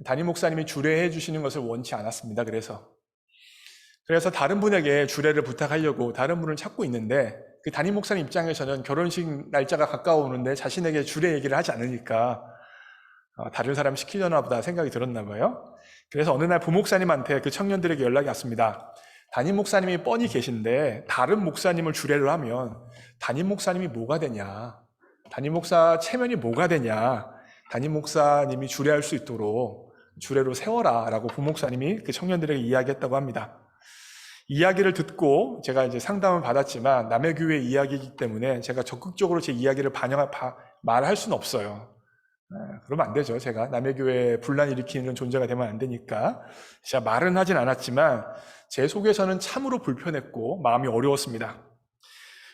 담임 목사님이 주례해 주시는 것을 원치 않았습니다. 그래서 다른 분에게 주례를 부탁하려고 다른 분을 찾고 있는데 그 담임 목사님 입장에서는 결혼식 날짜가 가까워오는데 자신에게 주례 얘기를 하지 않으니까 다른 사람 시키려나 보다 생각이 들었나 봐요. 그래서 어느 날 부목사님한테 그 청년들에게 연락이 왔습니다. 담임 목사님이 뻔히 계신데 다른 목사님을 주례를 하면 담임 목사님이 뭐가 되냐, 담임 목사 체면이 뭐가 되냐, 담임 목사님이 주례할 수 있도록 주례로 세워라 라고 부목사님이 그 청년들에게 이야기했다고 합니다. 이야기를 듣고 제가 이제 상담을 받았지만 남의 교회 이야기이기 때문에 제가 적극적으로 제 이야기를 말할 수는 없어요. 그러면 안 되죠. 제가 남의 교회에 분란 일으키는 존재가 되면 안 되니까 제가 말은 하진 않았지만 제 속에서는 참으로 불편했고 마음이 어려웠습니다.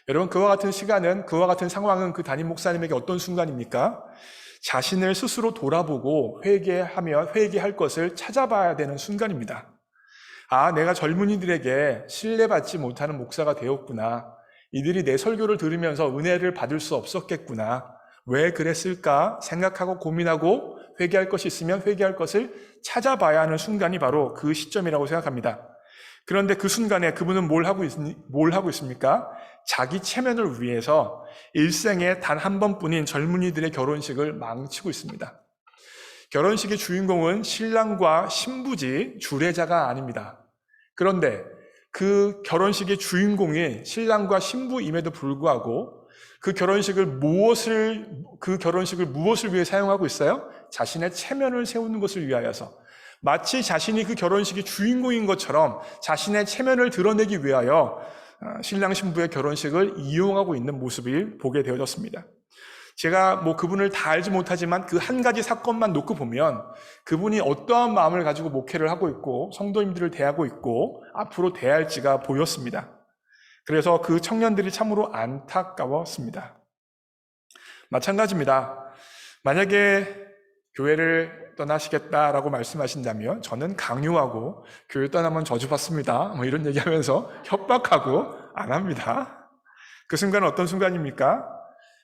여러분, 그와 같은 시간은, 그와 같은 상황은 그 담임 목사님에게 어떤 순간입니까? 자신을 스스로 돌아보고 회개할 것을 찾아봐야 되는 순간입니다. 아, 내가 젊은이들에게 신뢰받지 못하는 목사가 되었구나. 이들이 내 설교를 들으면서 은혜를 받을 수 없었겠구나. 왜 그랬을까 생각하고 고민하고 회개할 것이 있으면 회개할 것을 찾아봐야 하는 순간이 바로 그 시점이라고 생각합니다. 그런데 그 순간에 그분은 뭘 하고 있습니까? 자기 체면을 위해서 일생에 단 한 번뿐인 젊은이들의 결혼식을 망치고 있습니다. 결혼식의 주인공은 신랑과 신부지 주례자가 아닙니다. 그런데 그 결혼식의 주인공이 신랑과 신부임에도 불구하고 그 결혼식을 무엇을 위해 사용하고 있어요? 자신의 체면을 세우는 것을 위하여서, 마치 자신이 그 결혼식의 주인공인 것처럼 자신의 체면을 드러내기 위하여 신랑 신부의 결혼식을 이용하고 있는 모습을 보게 되어졌습니다. 제가 그분을 다 알지 못하지만 그 한 가지 사건만 놓고 보면 그분이 어떠한 마음을 가지고 목회를 하고 있고 성도님들을 대하고 있고 앞으로 대할지가 보였습니다. 그래서 그 청년들이 참으로 안타까웠습니다. 마찬가지입니다. 만약에 교회를 떠나시겠다라고 말씀하신다면 저는 강요하고 교회 떠나면 저주받습니다. 이런 얘기하면서 협박하고 안 합니다. 그 순간은 어떤 순간입니까?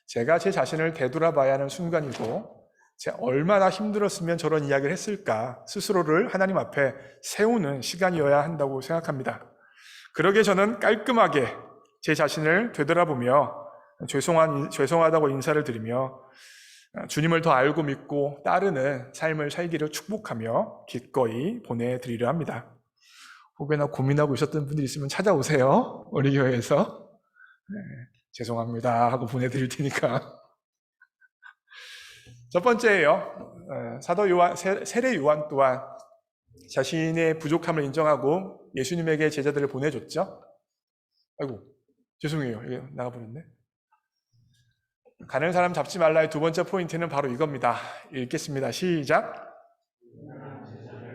제가 제 자신을 되돌아봐야 하는 순간이고 제가 얼마나 힘들었으면 저런 이야기를 했을까 스스로를 하나님 앞에 세우는 시간이어야 한다고 생각합니다. 그러기에 저는 깔끔하게 제 자신을 되돌아보며 죄송하다고 인사를 드리며 주님을 더 알고 믿고 따르는 삶을 살기를 축복하며 기꺼이 보내드리려 합니다. 혹여나 고민하고 있었던 분들이 있으면 찾아오세요. 우리 교회에서. 죄송합니다 하고 보내드릴 테니까. 첫 번째예요. 사도 요한, 세례 요한 또한 자신의 부족함을 인정하고 예수님에게 제자들을 보내줬죠. 아이고, 죄송해요. 이게 나가버렸네. 가는 사람 잡지 말라의 두 번째 포인트는 바로 이겁니다. 읽겠습니다. 시작.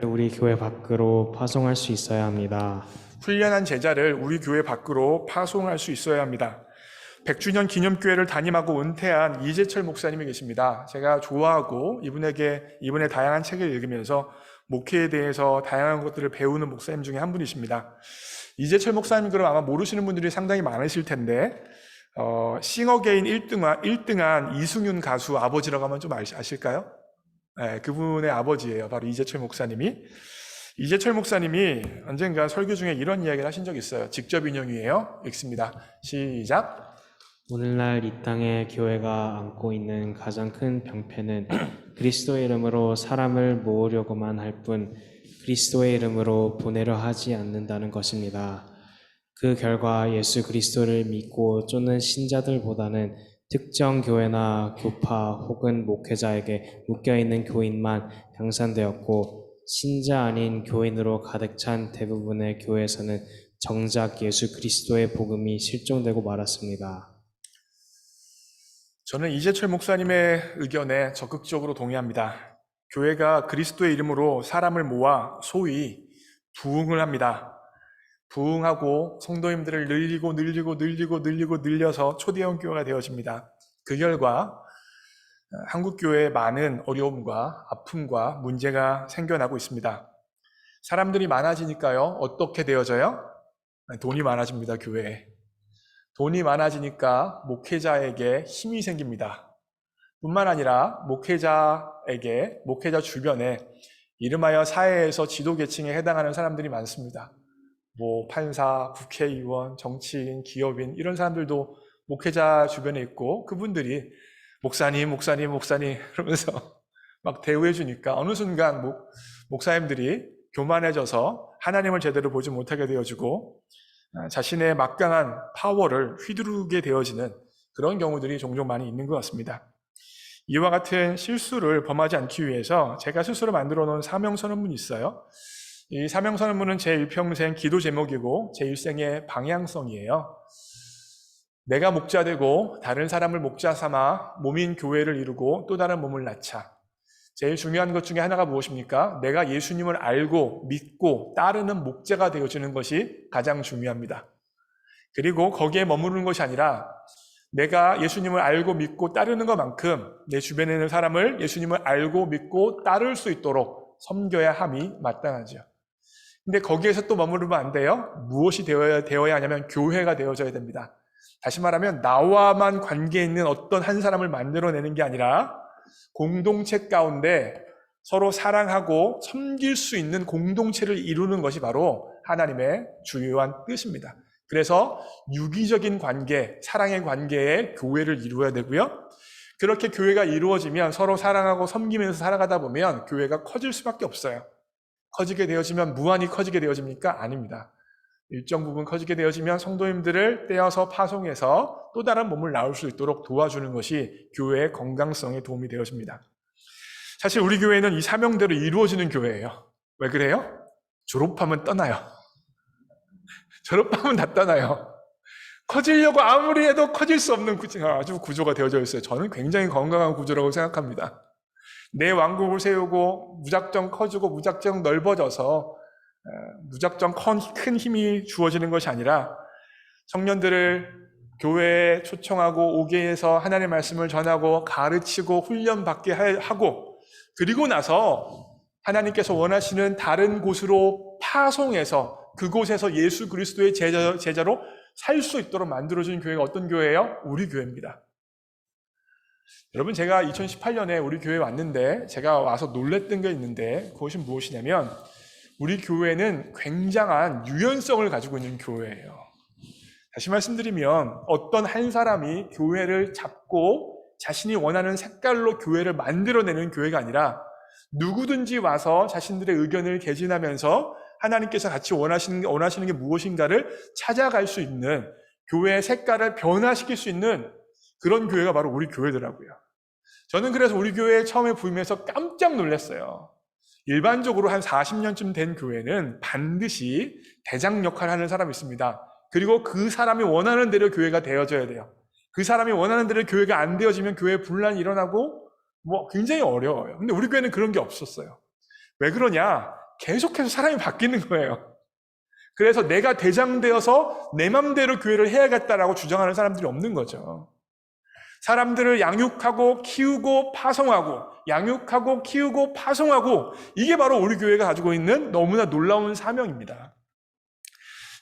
우리 교회 밖으로 파송할 수 있어야 합니다. 훈련한 제자를 우리 교회 밖으로 파송할 수 있어야 합니다. 100주년 기념교회를 담임하고 은퇴한 이재철 목사님이 계십니다. 제가 좋아하고 이분의 다양한 책을 읽으면서 목회에 대해서 다양한 것들을 배우는 목사님 중에 한 분이십니다. 이재철 목사님 그럼 아마 모르시는 분들이 상당히 많으실 텐데 싱어게인 1등한 이승윤 가수 아버지라고 하면 좀 아실까요? 네, 그분의 아버지예요. 바로 이재철 목사님이. 이재철 목사님이 언젠가 설교 중에 이런 이야기를 하신 적이 있어요. 직접 인용이에요. 읽습니다. 시작. 오늘날 이 땅에 교회가 안고 있는 가장 큰 병폐는 그리스도의 이름으로 사람을 모으려고만 할 뿐 그리스도의 이름으로 보내려 하지 않는다는 것입니다. 그 결과 예수 그리스도를 믿고 쫓는 신자들보다는 특정 교회나 교파 혹은 목회자에게 묶여있는 교인만 양산되었고 신자 아닌 교인으로 가득 찬 대부분의 교회에서는 정작 예수 그리스도의 복음이 실종되고 말았습니다. 저는 이재철 목사님의 의견에 적극적으로 동의합니다. 교회가 그리스도의 이름으로 사람을 모아 소위 부흥을 합니다. 부흥하고 성도님들을 늘려서 초대형 교회가 되어집니다. 그 결과 한국교회에 많은 어려움과 아픔과 문제가 생겨나고 있습니다. 사람들이 많아지니까요, 어떻게 되어져요? 돈이 많아집니다, 교회에. 돈이 많아지니까 목회자에게 힘이 생깁니다. 뿐만 아니라 목회자 주변에 이름하여 사회에서 지도계층에 해당하는 사람들이 많습니다. 판사, 국회의원, 정치인, 기업인 이런 사람들도 목회자 주변에 있고 그분들이 목사님 그러면서 막 대우해 주니까 어느 순간 목사님들이 교만해져서 하나님을 제대로 보지 못하게 되어지고 자신의 막강한 파워를 휘두르게 되어지는 그런 경우들이 종종 많이 있는 것 같습니다. 이와 같은 실수를 범하지 않기 위해서 제가 스스로 만들어 놓은 사명선언문이 있어요. 이 사명선언문은 제 일평생 기도 제목이고 제 일생의 방향성이에요. 내가 목자 되고 다른 사람을 목자 삼아 몸인 교회를 이루고 또 다른 몸을 낳자. 제일 중요한 것 중에 하나가 무엇입니까? 내가 예수님을 알고 믿고 따르는 목자가 되어지는 것이 가장 중요합니다. 그리고 거기에 머무르는 것이 아니라 내가 예수님을 알고 믿고 따르는 것만큼 내 주변에 있는 사람을 예수님을 알고 믿고 따를 수 있도록 섬겨야 함이 마땅하죠. 근데 거기에서 또 머무르면 안 돼요. 무엇이 되어야 하냐면 교회가 되어져야 됩니다. 다시 말하면 나와만 관계 있는 어떤 한 사람을 만들어내는 게 아니라 공동체 가운데 서로 사랑하고 섬길 수 있는 공동체를 이루는 것이 바로 하나님의 주요한 뜻입니다. 그래서 유기적인 관계, 사랑의 관계에 교회를 이루어야 되고요. 그렇게 교회가 이루어지면 서로 사랑하고 섬기면서 살아가다 보면 교회가 커질 수밖에 없어요. 커지게 되어지면 무한히 커지게 되어집니까? 아닙니다. 일정 부분 커지게 되어지면 성도님들을 떼어서 파송해서 또 다른 몸을 낳을 수 있도록 도와주는 것이 교회의 건강성에 도움이 되어집니다. 사실 우리 교회는 이 사명대로 이루어지는 교회예요. 왜 그래요? 졸업하면 떠나요. 졸업하면 다 떠나요. 커지려고 아무리 해도 커질 수 없는 아주 구조가 되어져 있어요. 저는 굉장히 건강한 구조라고 생각합니다. 내 왕국을 세우고 무작정 커지고 무작정 넓어져서 무작정 큰 힘이 주어지는 것이 아니라 청년들을 교회에 초청하고 오게 해서 하나님의 말씀을 전하고 가르치고 훈련받게 하고 그리고 나서 하나님께서 원하시는 다른 곳으로 파송해서 그곳에서 예수 그리스도의 제자로 살 수 있도록 만들어주는 교회가 어떤 교회예요? 우리 교회입니다. 여러분, 제가 2018년에 우리 교회에 왔는데 제가 와서 놀랬던 게 있는데 그것이 무엇이냐면 우리 교회는 굉장한 유연성을 가지고 있는 교회예요. 다시 말씀드리면 어떤 한 사람이 교회를 잡고 자신이 원하는 색깔로 교회를 만들어내는 교회가 아니라 누구든지 와서 자신들의 의견을 개진하면서 하나님께서 같이 원하시는 게 무엇인가를 찾아갈 수 있는 교회의 색깔을 변화시킬 수 있는 그런 교회가 바로 우리 교회더라고요. 저는 그래서 우리 교회에 처음에 부임해서 깜짝 놀랐어요. 일반적으로 한 40년쯤 된 교회는 반드시 대장 역할을 하는 사람이 있습니다. 그리고 그 사람이 원하는 대로 교회가 되어져야 돼요. 그 사람이 원하는 대로 교회가 안 되어지면 교회에 분란이 일어나고 굉장히 어려워요. 근데 우리 교회는 그런 게 없었어요. 왜 그러냐? 계속해서 사람이 바뀌는 거예요. 그래서 내가 대장 되어서 내 맘대로 교회를 해야겠다라고 주장하는 사람들이 없는 거죠. 사람들을 양육하고 키우고 파송하고 양육하고 키우고 파송하고 이게 바로 우리 교회가 가지고 있는 너무나 놀라운 사명입니다.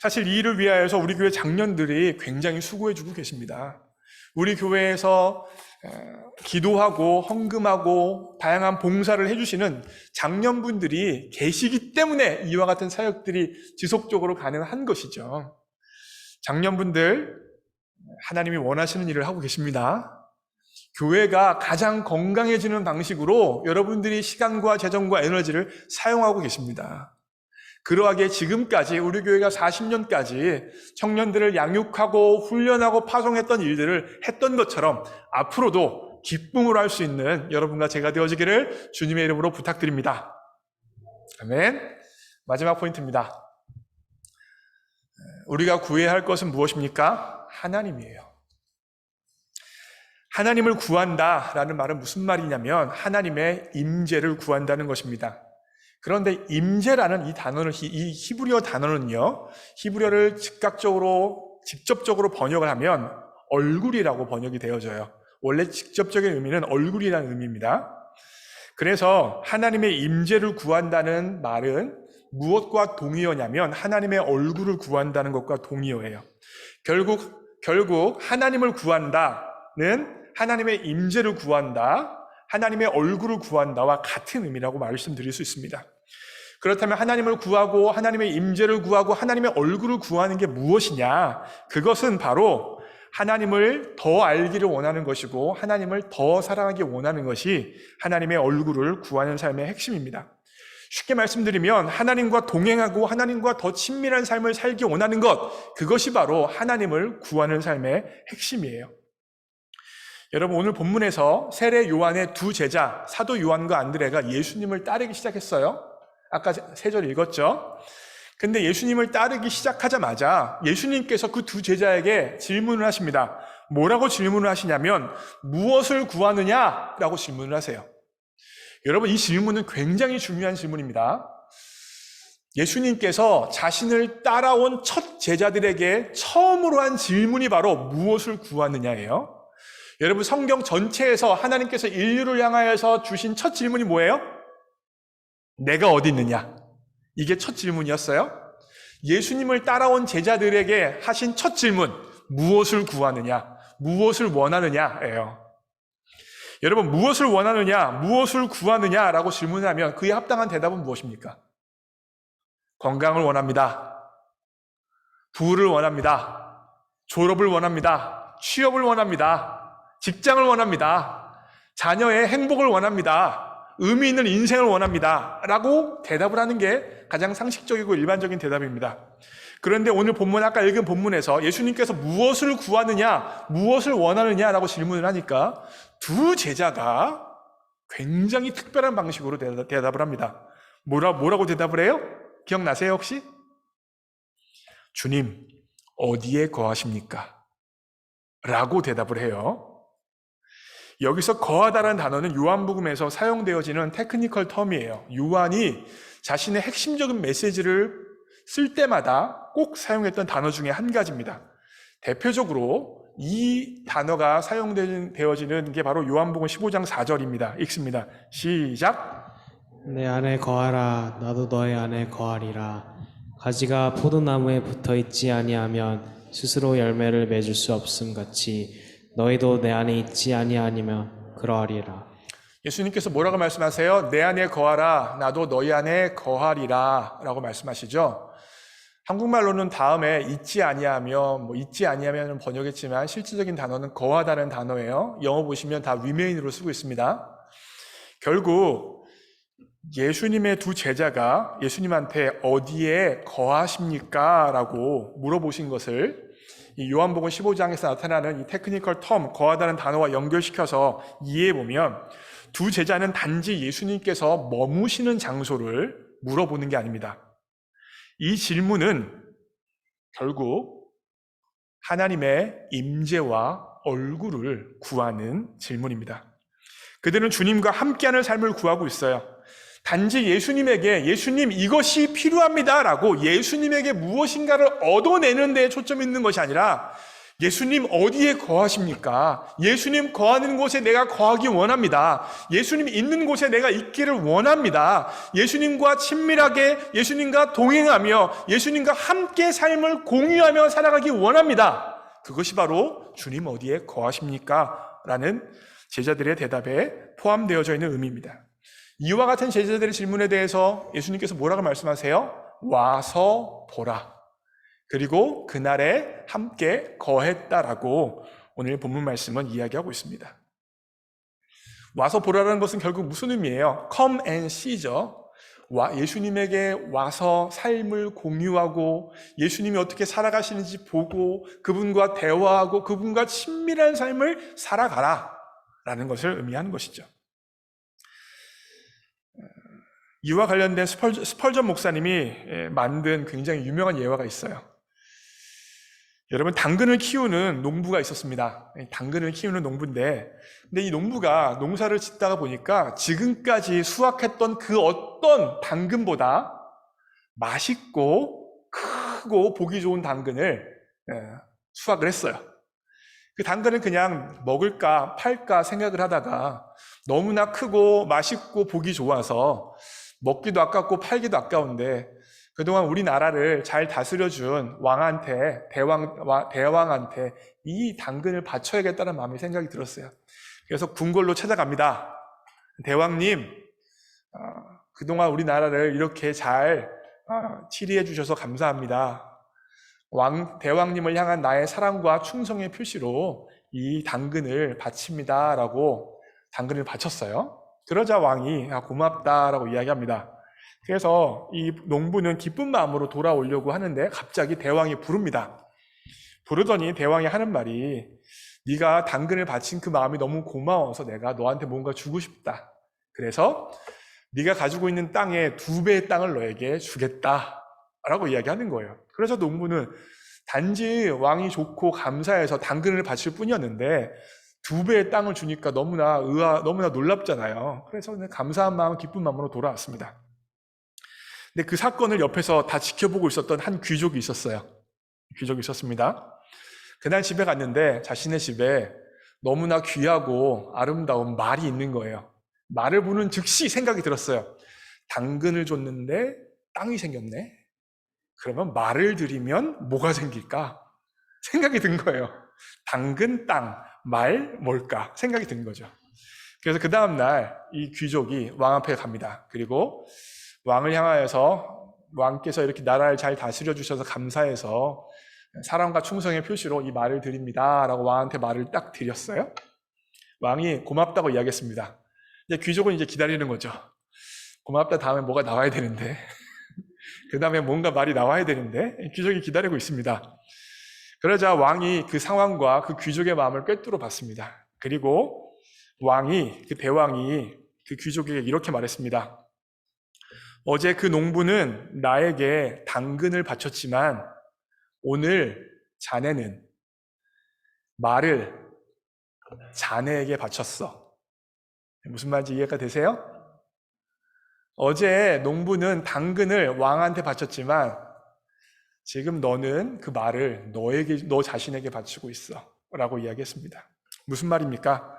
사실 이 일을 위하여서 우리 교회 장년들이 굉장히 수고해주고 계십니다. 우리 교회에서 기도하고 헌금하고 다양한 봉사를 해주시는 장년분들이 계시기 때문에 이와 같은 사역들이 지속적으로 가능한 것이죠. 장년분들 하나님이 원하시는 일을 하고 계십니다. 교회가 가장 건강해지는 방식으로 여러분들이 시간과 재정과 에너지를 사용하고 계십니다. 그러하게 지금까지 우리 교회가 40년까지 청년들을 양육하고 훈련하고 파송했던 일들을 했던 것처럼 앞으로도 기쁨으로 할 수 있는 여러분과 제가 되어지기를 주님의 이름으로 부탁드립니다. 아멘. 마지막 포인트입니다. 우리가 구해야 할 것은 무엇입니까? 하나님이에요. 하나님을 구한다라는 말은 무슨 말이냐면 하나님의 임재를 구한다는 것입니다. 그런데 임재라는 이 단어는, 이 히브리어 단어는요, 히브리어를 직접적으로 번역을 하면 얼굴이라고 번역이 되어져요. 원래 직접적인 의미는 얼굴이라는 의미입니다. 그래서 하나님의 임재를 구한다는 말은 무엇과 동의어냐면 하나님의 얼굴을 구한다는 것과 동의어예요. 결국 하나님을 구한다는 하나님의 임재를 구한다, 하나님의 얼굴을 구한다와 같은 의미라고 말씀드릴 수 있습니다. 그렇다면 하나님을 구하고 하나님의 임재를 구하고 하나님의 얼굴을 구하는 게 무엇이냐? 그것은 바로 하나님을 더 알기를 원하는 것이고 하나님을 더 사랑하기 원하는 것이 하나님의 얼굴을 구하는 삶의 핵심입니다. 쉽게 말씀드리면 하나님과 동행하고 하나님과 더 친밀한 삶을 살기 원하는 것, 그것이 바로 하나님을 구하는 삶의 핵심이에요. 여러분, 오늘 본문에서 세례 요한의 두 제자 사도 요한과 안드레가 예수님을 따르기 시작했어요. 아까 3절 읽었죠? 근데 예수님을 따르기 시작하자마자 예수님께서 그 두 제자에게 질문을 하십니다. 뭐라고 질문을 하시냐면 무엇을 구하느냐라고 질문을 하세요. 여러분, 이 질문은 굉장히 중요한 질문입니다. 예수님께서 자신을 따라온 첫 제자들에게 처음으로 한 질문이 바로 무엇을 구하느냐예요. 여러분, 성경 전체에서 하나님께서 인류를 향하여서 주신 첫 질문이 뭐예요? 내가 어디 있느냐? 이게 첫 질문이었어요. 예수님을 따라온 제자들에게 하신 첫 질문, 무엇을 구하느냐? 무엇을 원하느냐예요. 여러분, 무엇을 원하느냐? 무엇을 구하느냐라고 질문하면 그에 합당한 대답은 무엇입니까? 건강을 원합니다. 부를 원합니다. 졸업을 원합니다. 취업을 원합니다. 직장을 원합니다. 자녀의 행복을 원합니다. 의미 있는 인생을 원합니다. 라고 대답을 하는 게 가장 상식적이고 일반적인 대답입니다. 그런데 오늘 본문, 아까 읽은 본문에서 예수님께서 무엇을 구하느냐, 무엇을 원하느냐라고 질문을 하니까 두 제자가 굉장히 특별한 방식으로 대답을 합니다. 뭐라고 대답을 해요? 기억나세요, 혹시? 주님, 어디에 거하십니까? 라고 대답을 해요. 여기서 거하다라는 단어는 요한복음에서 사용되어지는 테크니컬 텀이에요. 요한이 자신의 핵심적인 메시지를 쓸 때마다 꼭 사용했던 단어 중에 한 가지입니다. 대표적으로 이 단어가 사용되어지는 게 바로 요한복음 15장 4절입니다. 읽습니다. 시작. 내 안에 거하라. 나도 너의 안에 거하리라. 가지가 포도나무에 붙어있지 아니하면 스스로 열매를 맺을 수 없음 같이 너희도 내 안에 있지 아니하니며 그러하리라. 예수님께서 뭐라고 말씀하세요? 내 안에 거하라. 나도 너희 안에 거하리라 라고 말씀하시죠. 한국말로는 다음에 있지 아니하며 있지 아니하면 번역했지만 실질적인 단어는 거하다는 단어예요. 영어 보시면 다 remain으로 쓰고 있습니다. 결국 예수님의 두 제자가 예수님한테 어디에 거하십니까? 라고 물어보신 것을 이 요한복음 15장에서 나타나는 이 테크니컬 텀, 거하다는 단어와 연결시켜서 이해해보면 두 제자는 단지 예수님께서 머무시는 장소를 물어보는 게 아닙니다. 이 질문은 결국 하나님의 임재와 얼굴을 구하는 질문입니다. 그들은 주님과 함께하는 삶을 구하고 있어요. 단지 예수님 이것이 필요합니다라고 예수님에게 무엇인가를 얻어내는 데에 초점이 있는 것이 아니라 예수님 어디에 거하십니까? 예수님 거하는 곳에 내가 거하기 원합니다. 예수님 있는 곳에 내가 있기를 원합니다. 예수님과 친밀하게 예수님과 동행하며 예수님과 함께 삶을 공유하며 살아가기 원합니다. 그것이 바로 주님 어디에 거하십니까? 라는 제자들의 대답에 포함되어져 있는 의미입니다. 이와 같은 제자들의 질문에 대해서 예수님께서 뭐라고 말씀하세요? 와서 보라. 그리고 그날에 함께 거했다라고 오늘 본문 말씀은 이야기하고 있습니다. 와서 보라라는 것은 결국 무슨 의미예요? Come and see죠. 예수님에게 와서 삶을 공유하고 예수님이 어떻게 살아가시는지 보고 그분과 대화하고 그분과 친밀한 삶을 살아가라 라는 것을 의미하는 것이죠. 이와 관련된 스펄전 목사님이 만든 굉장히 유명한 예화가 있어요. 여러분, 당근을 키우는 농부가 있었습니다. 당근을 키우는 농부인데, 근데 이 농부가 농사를 짓다가 보니까 지금까지 수확했던 그 어떤 당근보다 맛있고 크고 보기 좋은 당근을 수확을 했어요. 그 당근을 그냥 먹을까 팔까 생각을 하다가 너무나 크고 맛있고 보기 좋아서 먹기도 아깝고 팔기도 아까운데 그동안 우리나라를 잘 다스려준 대왕한테 이 당근을 바쳐야겠다는 마음이 생각이 들었어요. 그래서 궁궐로 찾아갑니다. 대왕님, 그동안 우리나라를 이렇게 잘 치리해 주셔서 감사합니다. 대왕님을 향한 나의 사랑과 충성의 표시로 이 당근을 바칩니다. 라고 당근을 바쳤어요. 그러자 왕이 고맙다라고 이야기합니다. 그래서 이 농부는 기쁜 마음으로 돌아오려고 하는데 갑자기 대왕이 부릅니다. 부르더니 대왕이 하는 말이 네가 당근을 바친 그 마음이 너무 고마워서 내가 너한테 뭔가 주고 싶다. 그래서 네가 가지고 있는 땅의 2배의 땅을 너에게 주겠다라고 이야기하는 거예요. 그래서 농부는 단지 왕이 좋고 감사해서 당근을 바칠 뿐이었는데 2배의 땅을 주니까 너무나 놀랍잖아요. 그래서 감사한 마음, 기쁜 마음으로 돌아왔습니다. 근데 그 사건을 옆에서 다 지켜보고 있었던 한 귀족이 있었어요. 귀족이 있었습니다. 그날 집에 갔는데 자신의 집에 너무나 귀하고 아름다운 말이 있는 거예요. 말을 보는 즉시 생각이 들었어요. 당근을 줬는데 땅이 생겼네? 그러면 말을 들이면 뭐가 생길까? 생각이 든 거예요. 당근, 땅, 말, 뭘까? 생각이 든 거죠. 그래서 그 다음날 이 귀족이 왕 앞에 갑니다. 그리고 왕을 향하여서 왕께서 이렇게 나라를 잘 다스려 주셔서 감사해서 사랑과 충성의 표시로 이 말을 드립니다. 라고 왕한테 말을 딱 드렸어요. 왕이 고맙다고 이야기했습니다. 이제 귀족은 이제 기다리는 거죠. 고맙다 다음에 뭐가 나와야 되는데 그 다음에 뭔가 말이 나와야 되는데 귀족이 기다리고 있습니다. 그러자 왕이 그 상황과 그 귀족의 마음을 꿰뚫어 봤습니다. 그리고 대왕이 그 귀족에게 이렇게 말했습니다. 어제 그 농부는 나에게 당근을 바쳤지만 오늘 자네는 말을 자네에게 바쳤어. 무슨 말인지 이해가 되세요? 어제 농부는 당근을 왕한테 바쳤지만 지금 너는 그 말을 너 자신에게 바치고 있어 라고 이야기했습니다. 무슨 말입니까?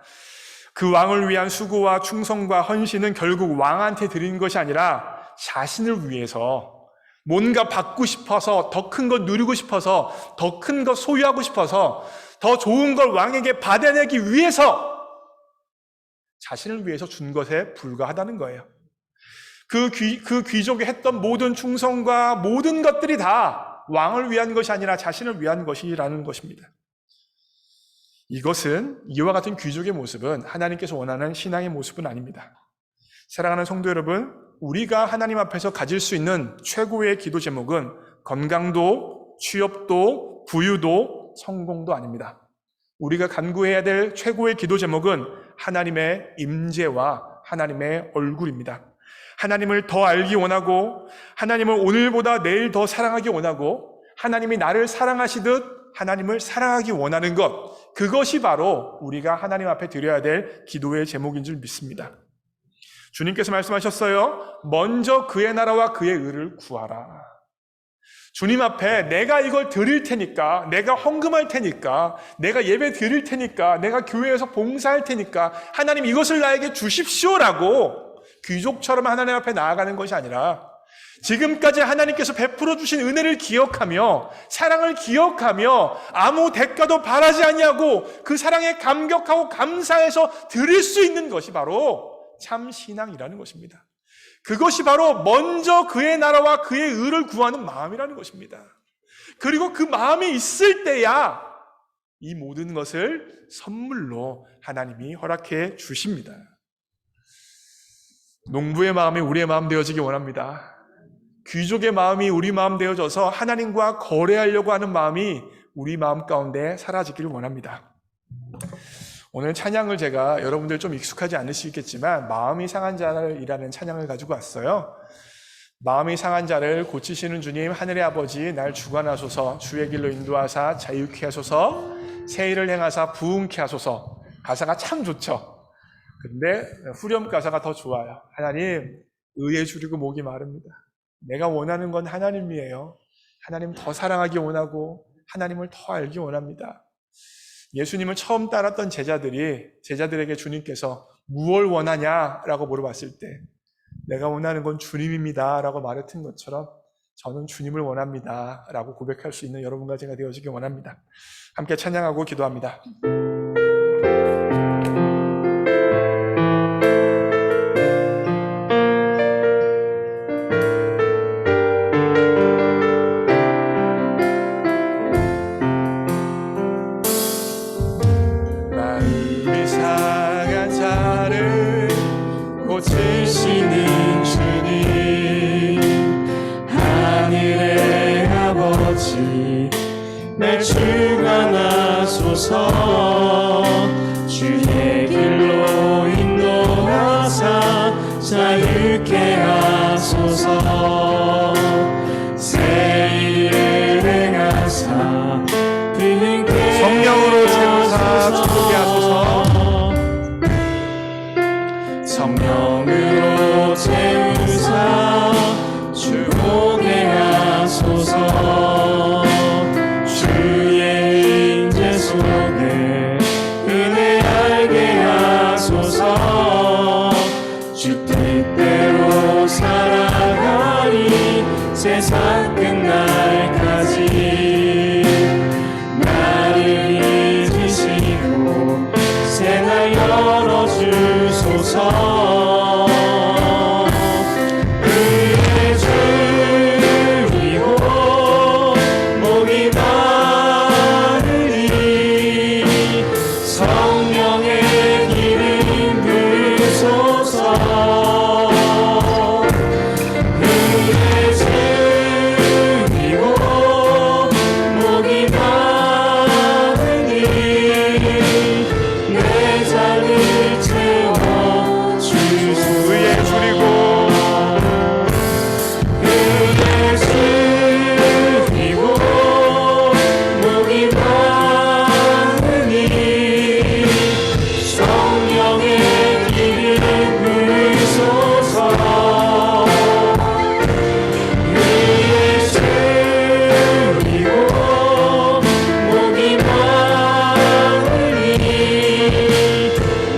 그 왕을 위한 수고와 충성과 헌신은 결국 왕한테 드리는 것이 아니라 자신을 위해서 뭔가 받고 싶어서 더 큰 것 누리고 싶어서 더 큰 것 소유하고 싶어서 더 좋은 걸 왕에게 받아내기 위해서 자신을 위해서 준 것에 불과하다는 거예요. 그 귀족이 했던 모든 충성과 모든 것들이 다 왕을 위한 것이 아니라 자신을 위한 것이라는 것입니다. 이것은 이와 같은 귀족의 모습은 하나님께서 원하는 신앙의 모습은 아닙니다. 사랑하는 성도 여러분, 우리가 하나님 앞에서 가질 수 있는 최고의 기도 제목은 건강도, 취업도, 부유도, 성공도 아닙니다. 우리가 간구해야 될 최고의 기도 제목은 하나님의 임재와 하나님의 얼굴입니다. 하나님을 더 알기 원하고, 하나님을 오늘보다 내일 더 사랑하기 원하고, 하나님이 나를 사랑하시듯 하나님을 사랑하기 원하는 것, 그것이 바로 우리가 하나님 앞에 드려야 될 기도의 제목인 줄 믿습니다. 주님께서 말씀하셨어요. 먼저 그의 나라와 그의 의를 구하라. 주님 앞에 내가 이걸 드릴 테니까, 내가 헌금할 테니까, 내가 예배 드릴 테니까, 내가 교회에서 봉사할 테니까 하나님 이것을 나에게 주십시오라고 귀족처럼 하나님 앞에 나아가는 것이 아니라, 지금까지 하나님께서 베풀어 주신 은혜를 기억하며 사랑을 기억하며 아무 대가도 바라지 아니하고 그 사랑에 감격하고 감사해서 드릴 수 있는 것이 바로 참 신앙이라는 것입니다. 그것이 바로 먼저 그의 나라와 그의 의를 구하는 마음이라는 것입니다. 그리고 그 마음이 있을 때야 이 모든 것을 선물로 하나님이 허락해 주십니다. 농부의 마음이 우리의 마음 되어지기 원합니다. 귀족의 마음이 우리 마음 되어져서 하나님과 거래하려고 하는 마음이 우리 마음 가운데 사라지기를 원합니다. 오늘 찬양을 제가 여러분들 좀 익숙하지 않으시겠지만 마음이 상한 자를이라는 찬양을 가지고 왔어요. 마음이 상한 자를 고치시는 주님 하늘의 아버지, 날 주관하소서. 주의 길로 인도하사 자유케 하소서. 새 일을 행하사 부흥케 하소서. 가사가 참 좋죠. 근데 후렴 가사가 더 좋아요. 하나님, 의에 줄이고 목이 마릅니다. 내가 원하는 건 하나님이에요. 하나님 더 사랑하기 원하고 하나님을 더 알기 원합니다. 예수님을 처음 따랐던 제자들에게 주님께서 무엇을 원하냐라고 물어봤을 때 내가 원하는 건 주님입니다 라고 말했던 것처럼 저는 주님을 원합니다 라고 고백할 수 있는 여러분과 제가 되어지기 원합니다. 함께 찬양하고 기도합니다. 고치시는 주님 하늘의 아버지 날 주관하소서. 주의 길로 인도하사 자유케 하소서. 새 일을 행하사 부흥케 성령으로 채우사 축복케 하소서. 성령으로 채우사 주복케 하소서. 주의 임재 속에 은혜 알게 하소서. 주 뜻대로 살아가리 세상 끝날까지. 나를 잊으시고 새날 열어주소서. 의에 줄이고 목이 마르니 성령의 기름 부으소서. 의에 줄이고 목이 마르니 내 잔을 채워주소서. 의에 줄이고 의에 줄이고 목이 마르니 성령의 기름 부으소서. 의에 줄이고 목이 마르니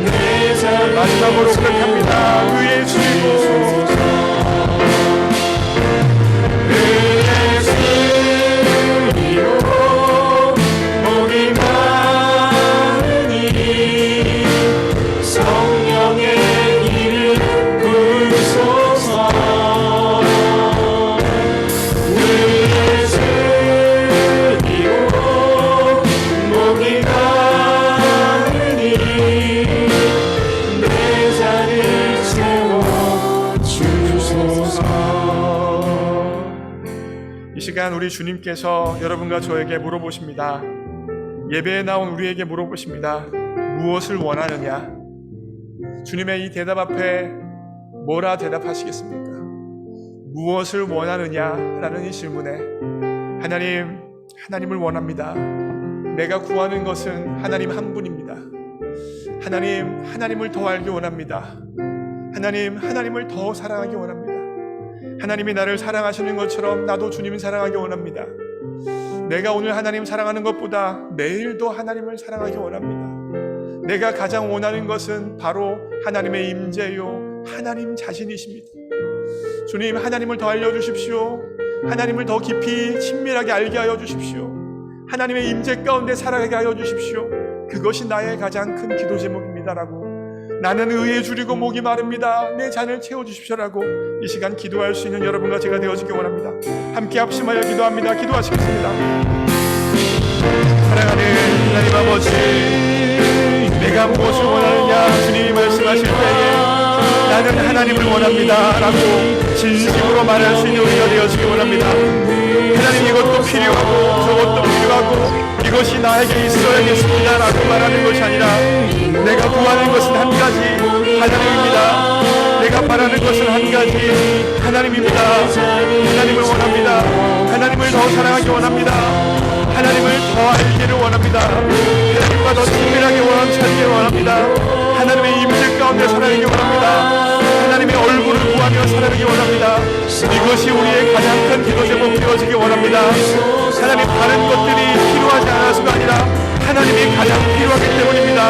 내 잔을 마지막으로 고백합니다. 의에 줄이고 의에 줄이고 목이 마르니 성령의 기름 부으소서. 의에 줄이고 목이 마르니 내 잔을 채워주소서. 이 시간 우리 주님께서 여러분과 저에게 물어보십니다. 예배에 나온 우리에게 물어보십니다. 무엇을 원하느냐? 주님의 이 대답 앞에 뭐라 대답하시겠습니까? 무엇을 원하느냐? 라는 이 질문에 하나님을 원합니다. 내가 구하는 것은 하나님 한 분입니다. 하나님을 더 알기 원합니다. 하나님을 더 사랑하기 원합니다. 하나님이 나를 사랑하시는 것처럼 나도 주님을 사랑하기 원합니다. 내가 오늘 하나님 사랑하는 것보다 내일도 하나님을 사랑하기 원합니다. 내가 가장 원하는 것은 바로 하나님의 임재요, 하나님 자신이십니다. 주님, 하나님을 더 알려주십시오. 하나님을 더 깊이 친밀하게 알게 하여 주십시오. 하나님의 임재 가운데 살아가게 하여 주십시오. 그것이 나의 가장 큰 기도 제목입니다라고, 나는 의에 줄이고 목이 마릅니다. 내 잔을 채워주십시오라고 이 시간 기도할 수 있는 여러분과 제가 되어지기 원합니다. 함께 합심하여 기도합니다. 기도하시겠습니다. 사랑하는 하나님 아버지, 내가 무엇을 원하느냐 주님이 말씀하실 때에 나는 하나님을 원합니다 라고 진심으로 말할 수 있는 우리가 되어지기 원합니다. 하나님, 이것도 필요하고 저것도 필요하고 이것이 나에게 있어야겠습니다 라고 말하는 것이 아니라, 내가 구하는 것은 한 가지, 하나님입니다. 내가 바라는 것은 한 가지, 하나님입니다. 하나님을 원합니다. 하나님을 더 사랑하기 원합니다. 하나님을 더 알기를 원합니다. 하나님과 더 친밀하게 살기를 원합니다. 하나님의 임재 가운데 살아가기 원합니다. 하나님의 얼굴을 구하며 살아가기 원합니다. 이것이 우리의 가장 큰 기도 제목 되어지기 원합니다. 하나님, 다른 것들이 필요하지 않아서가 아니라 하나님이 가장 필요하기 때문입니다.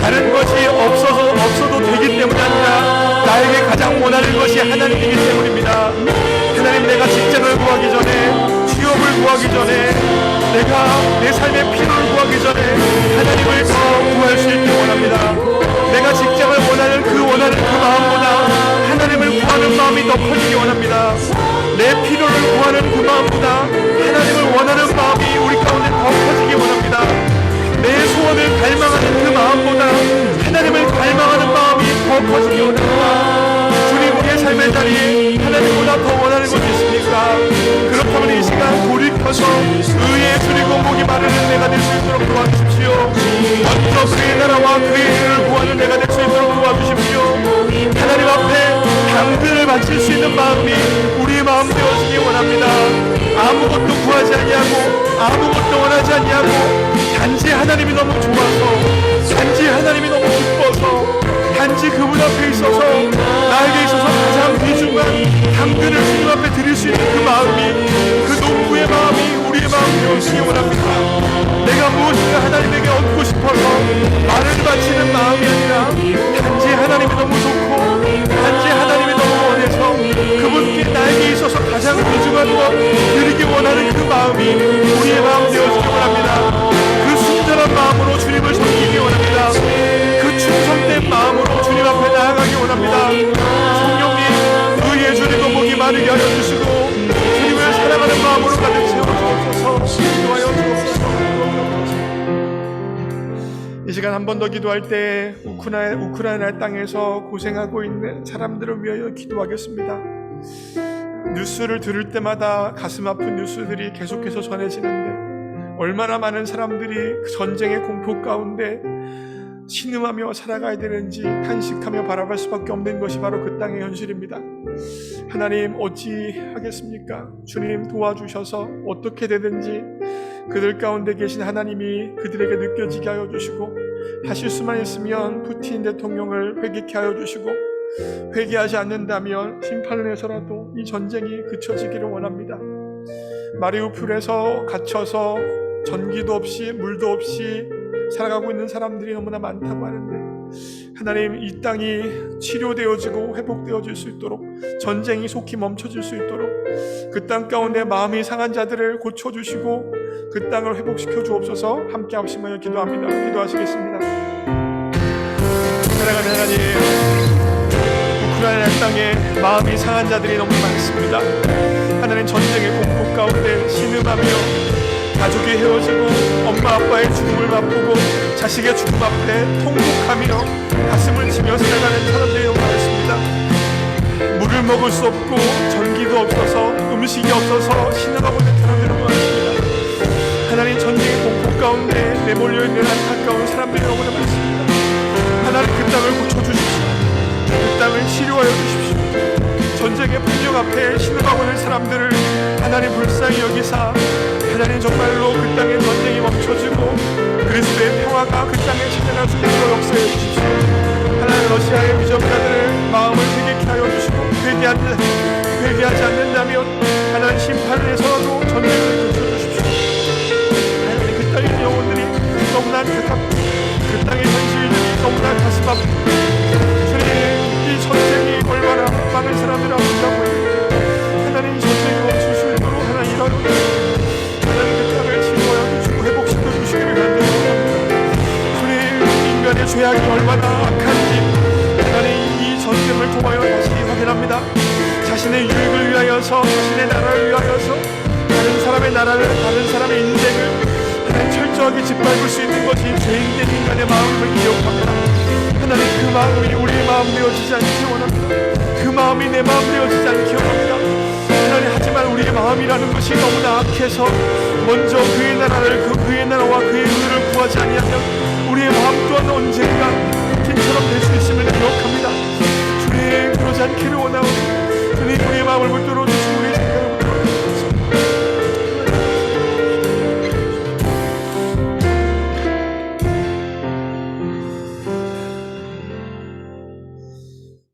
다른 것이 없어도 되기 때문이 아니라 나에게 가장 원하는 것이 하나님이기 때문입니다. 하나님, 내가 직장을 구하기 전에, 취업을 구하기 전에, 내가 내 삶의 필요를 구하기 전에 하나님을 더 구할 수 있기 원합니다. 내가 직장을 원하는 그 마음보다 하나님을 구하는 마음이 더 커지기 원합니다. 내 필요를 구하는 그 마음보다 하나님을 원하는 마음이 우리 가운데 더 커지기 원합니다. 내 소원을 갈망하는 그 마음보다 하나님을 갈망하는 마음이 더 커지기 원합니다. 주님, 우리의 삶의 자리에 하나님보다 더 원하는 것이 있습니까? 그렇다면 이 시간 돌이켜서 의에 줄이고 목이 마르는 내가 될 수 있도록 도와주십시오. 먼저 그의 나라와 그의 일을 구하는 내가 될 수 있도록 도와주십시오. 하나님 앞에 당근을 바칠 수 있는 마음이 우리의 마음 되어지기 원합니다. 아무것도 구하지 아니하고 아무것도 원하지 아니하고 단지 하나님이 너무 좋아서, 단지 하나님이 너무 기뻐서, 단지 그분 앞에 있어서 나에게 있어서 가장 귀중한 당근을 주님 앞에 드릴 수 있는 그 마음이, 그 농부의 마음이 우리의 마음 되어지기 원합니다. 내가 무엇인가 하나님에게 얻고 싶어서 말을 바치는 마음이 아니라 단지 하나님이 너무 좋고 단지 하나님이 너무 원해서 그분께 나에게 있어서 가장 귀중한 것 드리기 원하는 그 마음이 우리의 마음 되어지기 원합니다. 그 순전한 마음으로 주님을 섬기기 원합니다. 그 충성된 마음으로 주님 앞에 나아가기 원합니다. 성령님, 의에 줄이고 목이 마르게 하여 주시고 주님을 사랑하는 마음으로 가득 채워주옵소서. 기도하여 주옵소서. 이 시간 한 번 더 기도할 때 우크라이나 땅에서 고생하고 있는 사람들을 위하여 기도하겠습니다. 뉴스를 들을 때마다 가슴 아픈 뉴스들이 계속해서 전해지는데, 얼마나 많은 사람들이 그 전쟁의 공포 가운데 신음하며 살아가야 되는지 탄식하며 바라볼 수밖에 없는 것이 바로 그 땅의 현실입니다. 하나님, 어찌 하겠습니까? 주님 도와주셔서 어떻게 되든지 그들 가운데 계신 하나님이 그들에게 느껴지게 하여 주시고, 하실 수만 있으면 푸틴 대통령을 회개케 하여 주시고, 회개하지 않는다면 심판을 해서라도 이 전쟁이 그쳐지기를 원합니다. 마리우폴에서 갇혀서 전기도 없이 물도 없이 살아가고 있는 사람들이 너무나 많다고 하는데, 하나님, 이 땅이 치료되어지고 회복되어질 수 있도록, 전쟁이 속히 멈춰질 수 있도록 그 땅 가운데 마음이 상한 자들을 고쳐주시고 그 땅을 회복시켜 주옵소서. 함께 합심하여 기도합니다. 기도하시겠습니다. 사랑하는 하나님, 우크라이나 땅에 마음이 상한 자들이 너무 많습니다. 하나님, 전쟁의 공포 가운데 신음하며 가족이 헤어지고 엄마 아빠의 죽음을 맛보고 자식의 죽음 앞에 통곡하며 가슴을 치며 살아가는 사람들이 너무 많습니다. 물을 먹을 수 없고 전기도 없어서 음식이 없어서 신음하고 있는 사람들이 너무 많습니다. 하나님, 전쟁의 공포 가운데 내몰려있는 안타까운 사람들이 너무나 많습니다. 하나님 그 땅을 고쳐주십시오. 그 땅을 치료하여 주십시오. 전쟁의 폭력 앞에 신음하고 있는 사람들을 하나님 불쌍히 여기사 하나님 정말로 그 땅의 전쟁이 멈춰지고 그리스도의 평화가 그 땅에 찾아날 수 있도록 역사해 주십시오. 하나님 러시아의 위정자들을 마음을 회개케 하여 주시고 회개하지 않는다면 하나님 심판을 해서라도 전쟁을 그쳐주십시오. 하나님 그 땅의 영혼들이 너무나 안타깝고 그 땅의 현실들이 너무나 가슴 아프고 이 전쟁이 얼마나 많은 사람들을 아프다고 했는데 하나님 이 전쟁이 멈출 수 있도록 하나님 일하여 하나님 그 땅을 치료하여 주시고 회복시켜 주시기를 간절히 주님, 인간의 죄악이 얼마나 악한지 하나님 이 전쟁을 통하여 다시 확인합니다. 자신의 유익을 위하여서 자신의 나라를 위하여서 다른 사람의 나라를 다른 사람의 인생을 하나님 철저하게 짓밟을 수 있는 것이 죄인된 인간의 마음을 기억합니다. 하나님 그 마음이 우리의 마음 되어지지 않기 원합니다. 그 마음이 내 마음 되어지지 않기 원합니다. 하나님 하지만 우리의 마음이라는 것이 너무나 악해서 먼저 그의 나라를 그의 나라와 그의 의를 구하지 아니하면 우리의 마음 또한 언젠가 빈처럼 될 수 있음을 기억합니다. 주님 그러지 않기를 원하오니 주님 우리의 마음을 붙들어 주시고 우리의 생각을 붙들어 주시옵소서.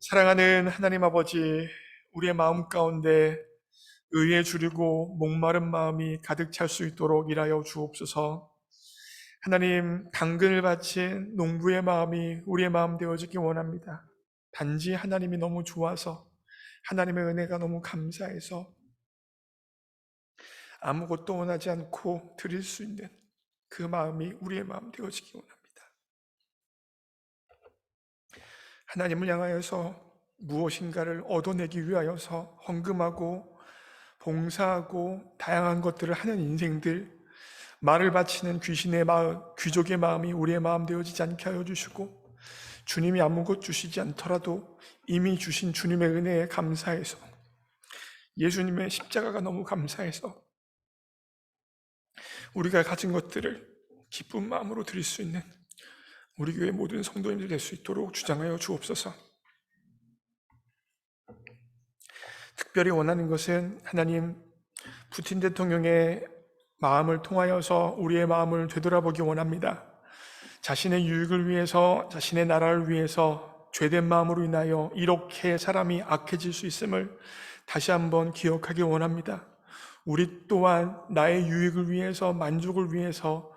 사랑하는 하나님 아버지, 우리의 마음 가운데 의에 주리고 목마른 마음이 가득 찰 수 있도록 일하여 주옵소서. 하나님, 당근을 바친 농부의 마음이 우리의 마음 되어지기 원합니다. 단지 하나님이 너무 좋아서, 하나님의 은혜가 너무 감사해서 아무것도 원하지 않고 드릴 수 있는 그 마음이 우리의 마음 되어지기 원합니다. 하나님을 향하여서 무엇인가를 얻어내기 위하여서 헌금하고 봉사하고 다양한 것들을 하는 인생들, 말을 바치는 귀신의 마음, 귀족의 마음이 우리의 마음 되어지지 않게 하여 주시고, 주님이 아무것 주시지 않더라도 이미 주신 주님의 은혜에 감사해서, 예수님의 십자가가 너무 감사해서 우리가 가진 것들을 기쁜 마음으로 드릴 수 있는 우리 교회 모든 성도님들 될 수 있도록 주장하여 주옵소서. 특별히 원하는 것은 하나님, 푸틴 대통령의 마음을 통하여서 우리의 마음을 되돌아보기 원합니다. 자신의 유익을 위해서, 자신의 나라를 위해서 죄된 마음으로 인하여 이렇게 사람이 악해질 수 있음을 다시 한번 기억하기 원합니다. 우리 또한 나의 유익을 위해서, 만족을 위해서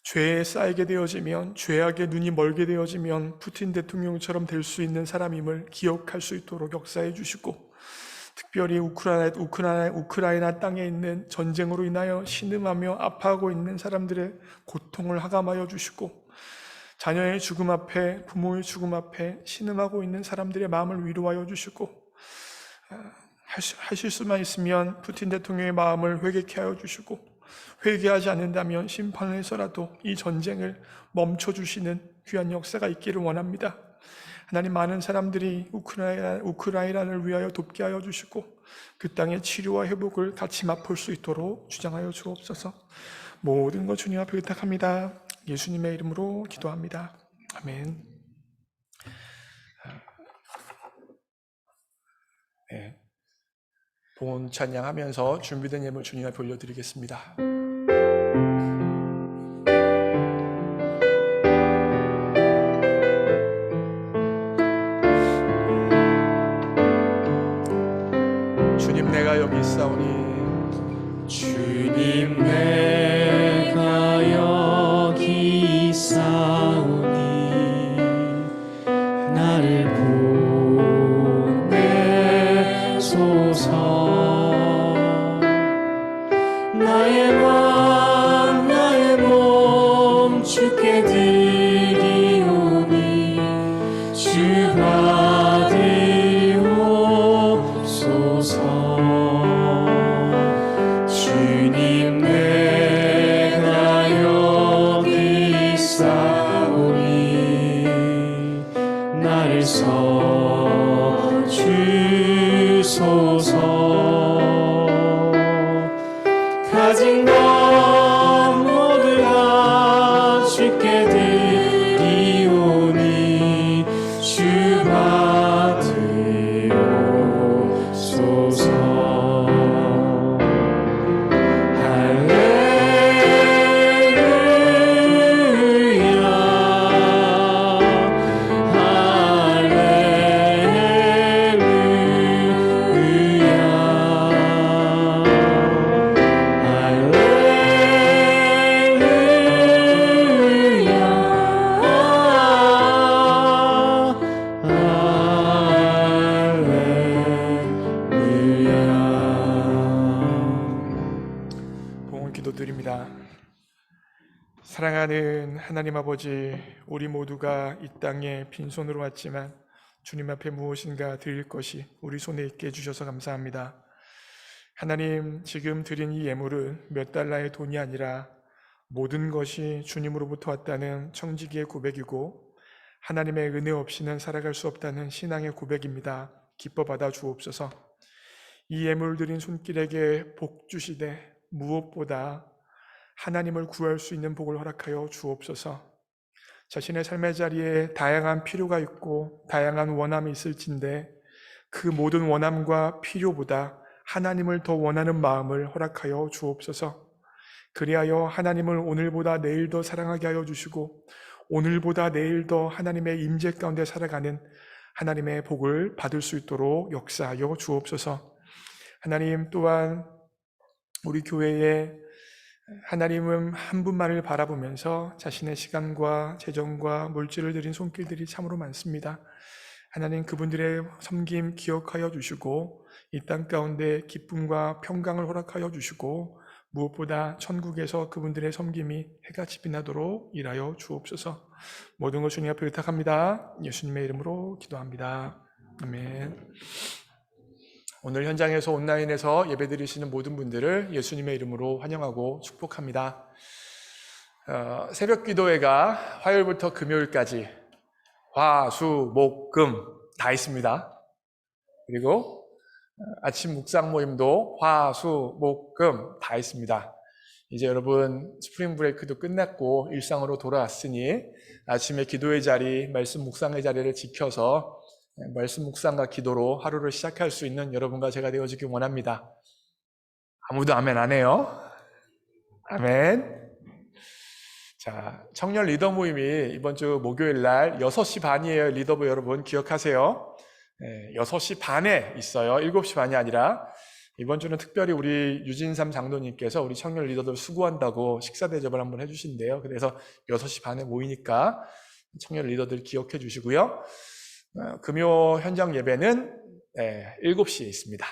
죄에 쌓이게 되어지면, 죄악에 눈이 멀게 되어지면 푸틴 대통령처럼 될 수 있는 사람임을 기억할 수 있도록 역사해 주시고, 특별히 우크라이나 땅에 있는 전쟁으로 인하여 신음하며 아파하고 있는 사람들의 고통을 하감하여 주시고, 자녀의 죽음 앞에, 부모의 죽음 앞에 신음하고 있는 사람들의 마음을 위로하여 주시고, 하실 수만 있으면 푸틴 대통령의 마음을 회개케 하여 주시고, 회개하지 않는다면 심판을 해서라도 이 전쟁을 멈춰주시는 귀한 역사가 있기를 원합니다. 하나님, 많은 사람들이 우크라이나를 위하여 돕게 하여 주시고 그 땅의 치료와 회복을 같이 맛볼 수 있도록 주장하여 주옵소서. 모든 것 주님 앞에 의탁합니다. 예수님의 이름으로 기도합니다. 아멘. 네. 본 찬양하면서 준비된 예물 주님 앞에 올려드리겠습니다. 주님, 내가 여기 있사오니, 주님 내가 여기 있사오니 나를 보내소서. 나의 몸 주께 드리오니 주 받으옵소서. 주님 내가 여기 있사오니 나를 써주소서. 가진 것 모두 다 기도드립니다. 사랑하는 하나님 아버지, 우리 모두가 이 땅에 빈손으로 왔지만 주님 앞에 무엇인가 드릴 것이 우리 손에 있게 해주셔서 감사합니다. 하나님, 지금 드린 이 예물은 몇 달러의 돈이 아니라 모든 것이 주님으로부터 왔다는 청지기의 고백이고 하나님의 은혜 없이는 살아갈 수 없다는 신앙의 고백입니다. 기뻐 받아 주옵소서. 이 예물 드린 손길에게 복 주시되 무엇보다 하나님을 구할 수 있는 복을 허락하여 주옵소서. 자신의 삶의 자리에 다양한 필요가 있고 다양한 원함이 있을진데 그 모든 원함과 필요보다 하나님을 더 원하는 마음을 허락하여 주옵소서. 그리하여 하나님을 오늘보다 내일 더 사랑하게 하여 주시고 오늘보다 내일 더 하나님의 임재 가운데 살아가는 하나님의 복을 받을 수 있도록 역사하여 주옵소서. 하나님, 또한 우리 교회에 하나님은 한 분만을 바라보면서 자신의 시간과 재정과 물질을 드린 손길들이 참으로 많습니다. 하나님, 그분들의 섬김 기억하여 주시고 이 땅 가운데 기쁨과 평강을 허락하여 주시고 무엇보다 천국에서 그분들의 섬김이 해같이 빛나도록 일하여 주옵소서. 모든 것 주님 앞에 의탁합니다. 예수님의 이름으로 기도합니다. 아멘. 오늘 현장에서 온라인에서 예배드리시는 모든 분들을 예수님의 이름으로 환영하고 축복합니다. 새벽 기도회가 화요일부터 금요일까지 화, 수, 목, 금 다 있습니다. 그리고 아침 묵상 모임도 화, 수, 목, 금 다 있습니다. 이제 여러분 스프링 브레이크도 끝났고 일상으로 돌아왔으니 아침에 기도의 자리, 말씀 묵상의 자리를 지켜서 말씀 묵상과 기도로 하루를 시작할 수 있는 여러분과 제가 되어주길 원합니다. 아무도 아멘 안 해요? 아멘. 자, 청년 리더 모임이 이번 주 목요일 날 6시 반이에요. 리더부 여러분 기억하세요. 6시 반에 있어요. 7시 반이 아니라. 이번 주는 특별히 우리 유진삼 장로님께서 우리 청년 리더들 수고한다고 식사 대접을 한번 해주신대요. 그래서 6시 반에 모이니까 청년 리더들 기억해 주시고요. 금요 현장 예배는 7시에 있습니다.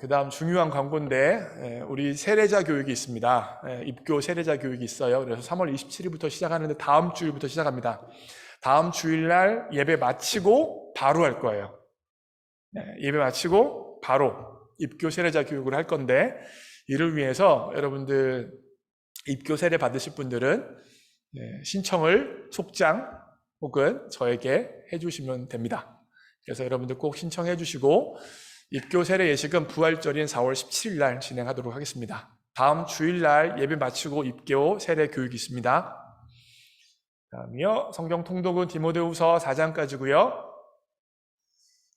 그 다음 중요한 광고인데 우리 세례자 교육이 있습니다. 입교 세례자 교육이 있어요. 그래서 3월 27일부터 시작하는데 다음 주일부터 시작합니다. 다음 주일날 예배 마치고 바로 할 거예요. 예배 마치고 바로 입교 세례자 교육을 할 건데 이를 위해서 여러분들 입교 세례 받으실 분들은 신청을 속장 혹은 저에게 해주시면 됩니다. 그래서 여러분들 꼭 신청해 주시고 입교 세례 예식은 부활절인 4월 17일 날 진행하도록 하겠습니다. 다음 주일날 예배 마치고 입교 세례 교육이 있습니다. 다음이요, 성경 통독은 디모데후서 4장까지고요.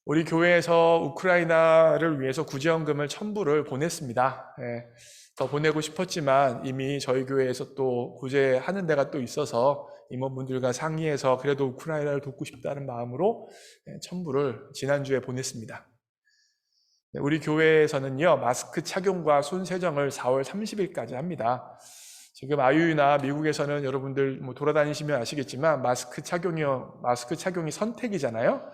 우리 교회에서 우크라이나를 위해서 구제헌금을 1,000불을 보냈습니다. 더 보내고 싶었지만 이미 저희 교회에서 또 구제하는 데가 또 있어서 임원분들과 상의해서 그래도 우크라이나를 돕고 싶다는 마음으로 1,000불을 지난주에 보냈습니다. 우리 교회에서는요, 마스크 착용과 손 세정을 4월 30일까지 합니다. 지금 아유나 미국에서는 여러분들 돌아다니시면 아시겠지만 마스크 착용이 선택이잖아요.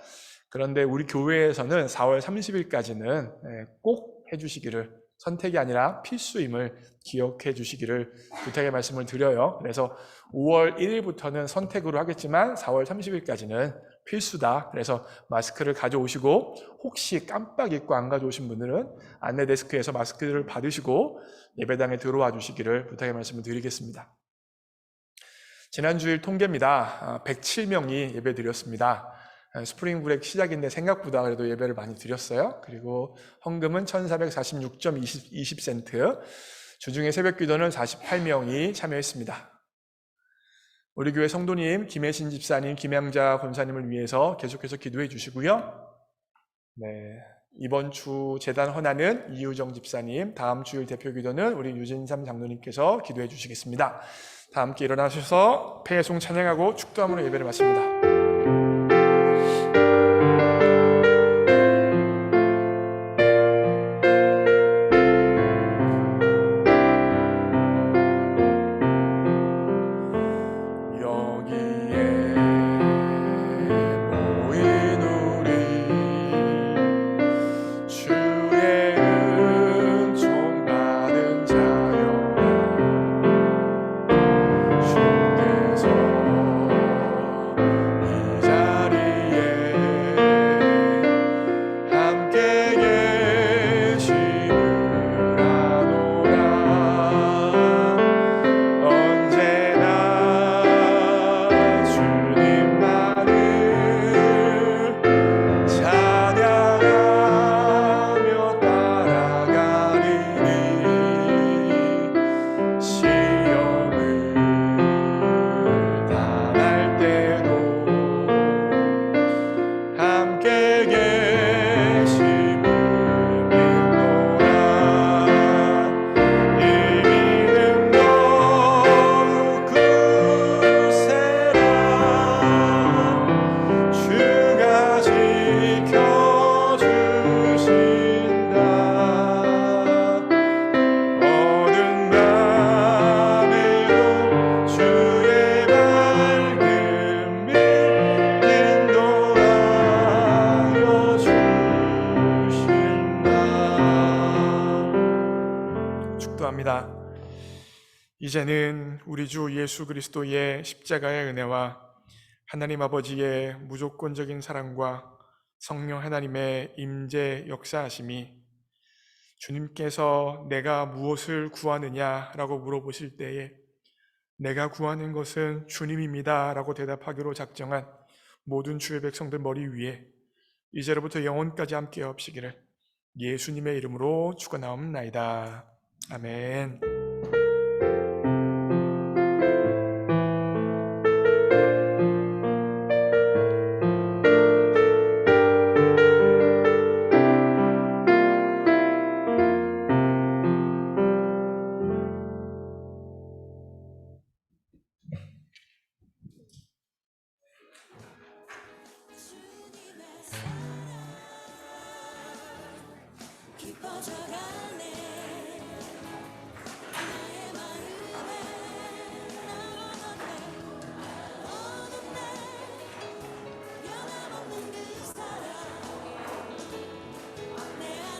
그런데 우리 교회에서는 4월 30일까지는 꼭 해주시기를, 선택이 아니라 필수임을 기억해 주시기를 부탁의 말씀을 드려요. 그래서 5월 1일부터는 선택으로 하겠지만 4월 30일까지는 필수다. 그래서 마스크를 가져오시고 혹시 깜빡 잊고 안 가져오신 분들은 안내 데스크에서 마스크를 받으시고 예배당에 들어와 주시기를 부탁의 말씀을 드리겠습니다. 지난주일 통계입니다. 107명이 예배 드렸습니다. 스프링 브레이크 시작인데 생각보다 그래도 예배를 많이 드렸어요. 그리고 헌금은 1446.20센트, 주중에 새벽 기도는 48명이 참여했습니다. 우리 교회 성도님, 김혜신 집사님, 김양자 권사님을 위해서 계속해서 기도해 주시고요. 이번 주 재단 헌화는 이유정 집사님, 다음 주일 대표 기도는 우리 유진삼 장로님께서 기도해 주시겠습니다. 다 함께 일어나셔서 폐송 찬양하고 축도함으로 예배를 마칩니다. 주의 은총 받은 자여 축도합니다. 이제는 우리 주 예수 그리스도의 십자가의 은혜와 하나님 아버지의 무조건적인 사랑과 성령 하나님의 임재 역사하심이 주님께서 내가 무엇을 구하느냐라고 물어보실 때에 내가 구하는 것은 주님입니다 라고 대답하기로 작정한 모든 주의 백성들 머리 위에 이제로부터 영원까지 함께 하시기를 예수님의 이름으로 축원하옵나이다. 아멘. 깊어져가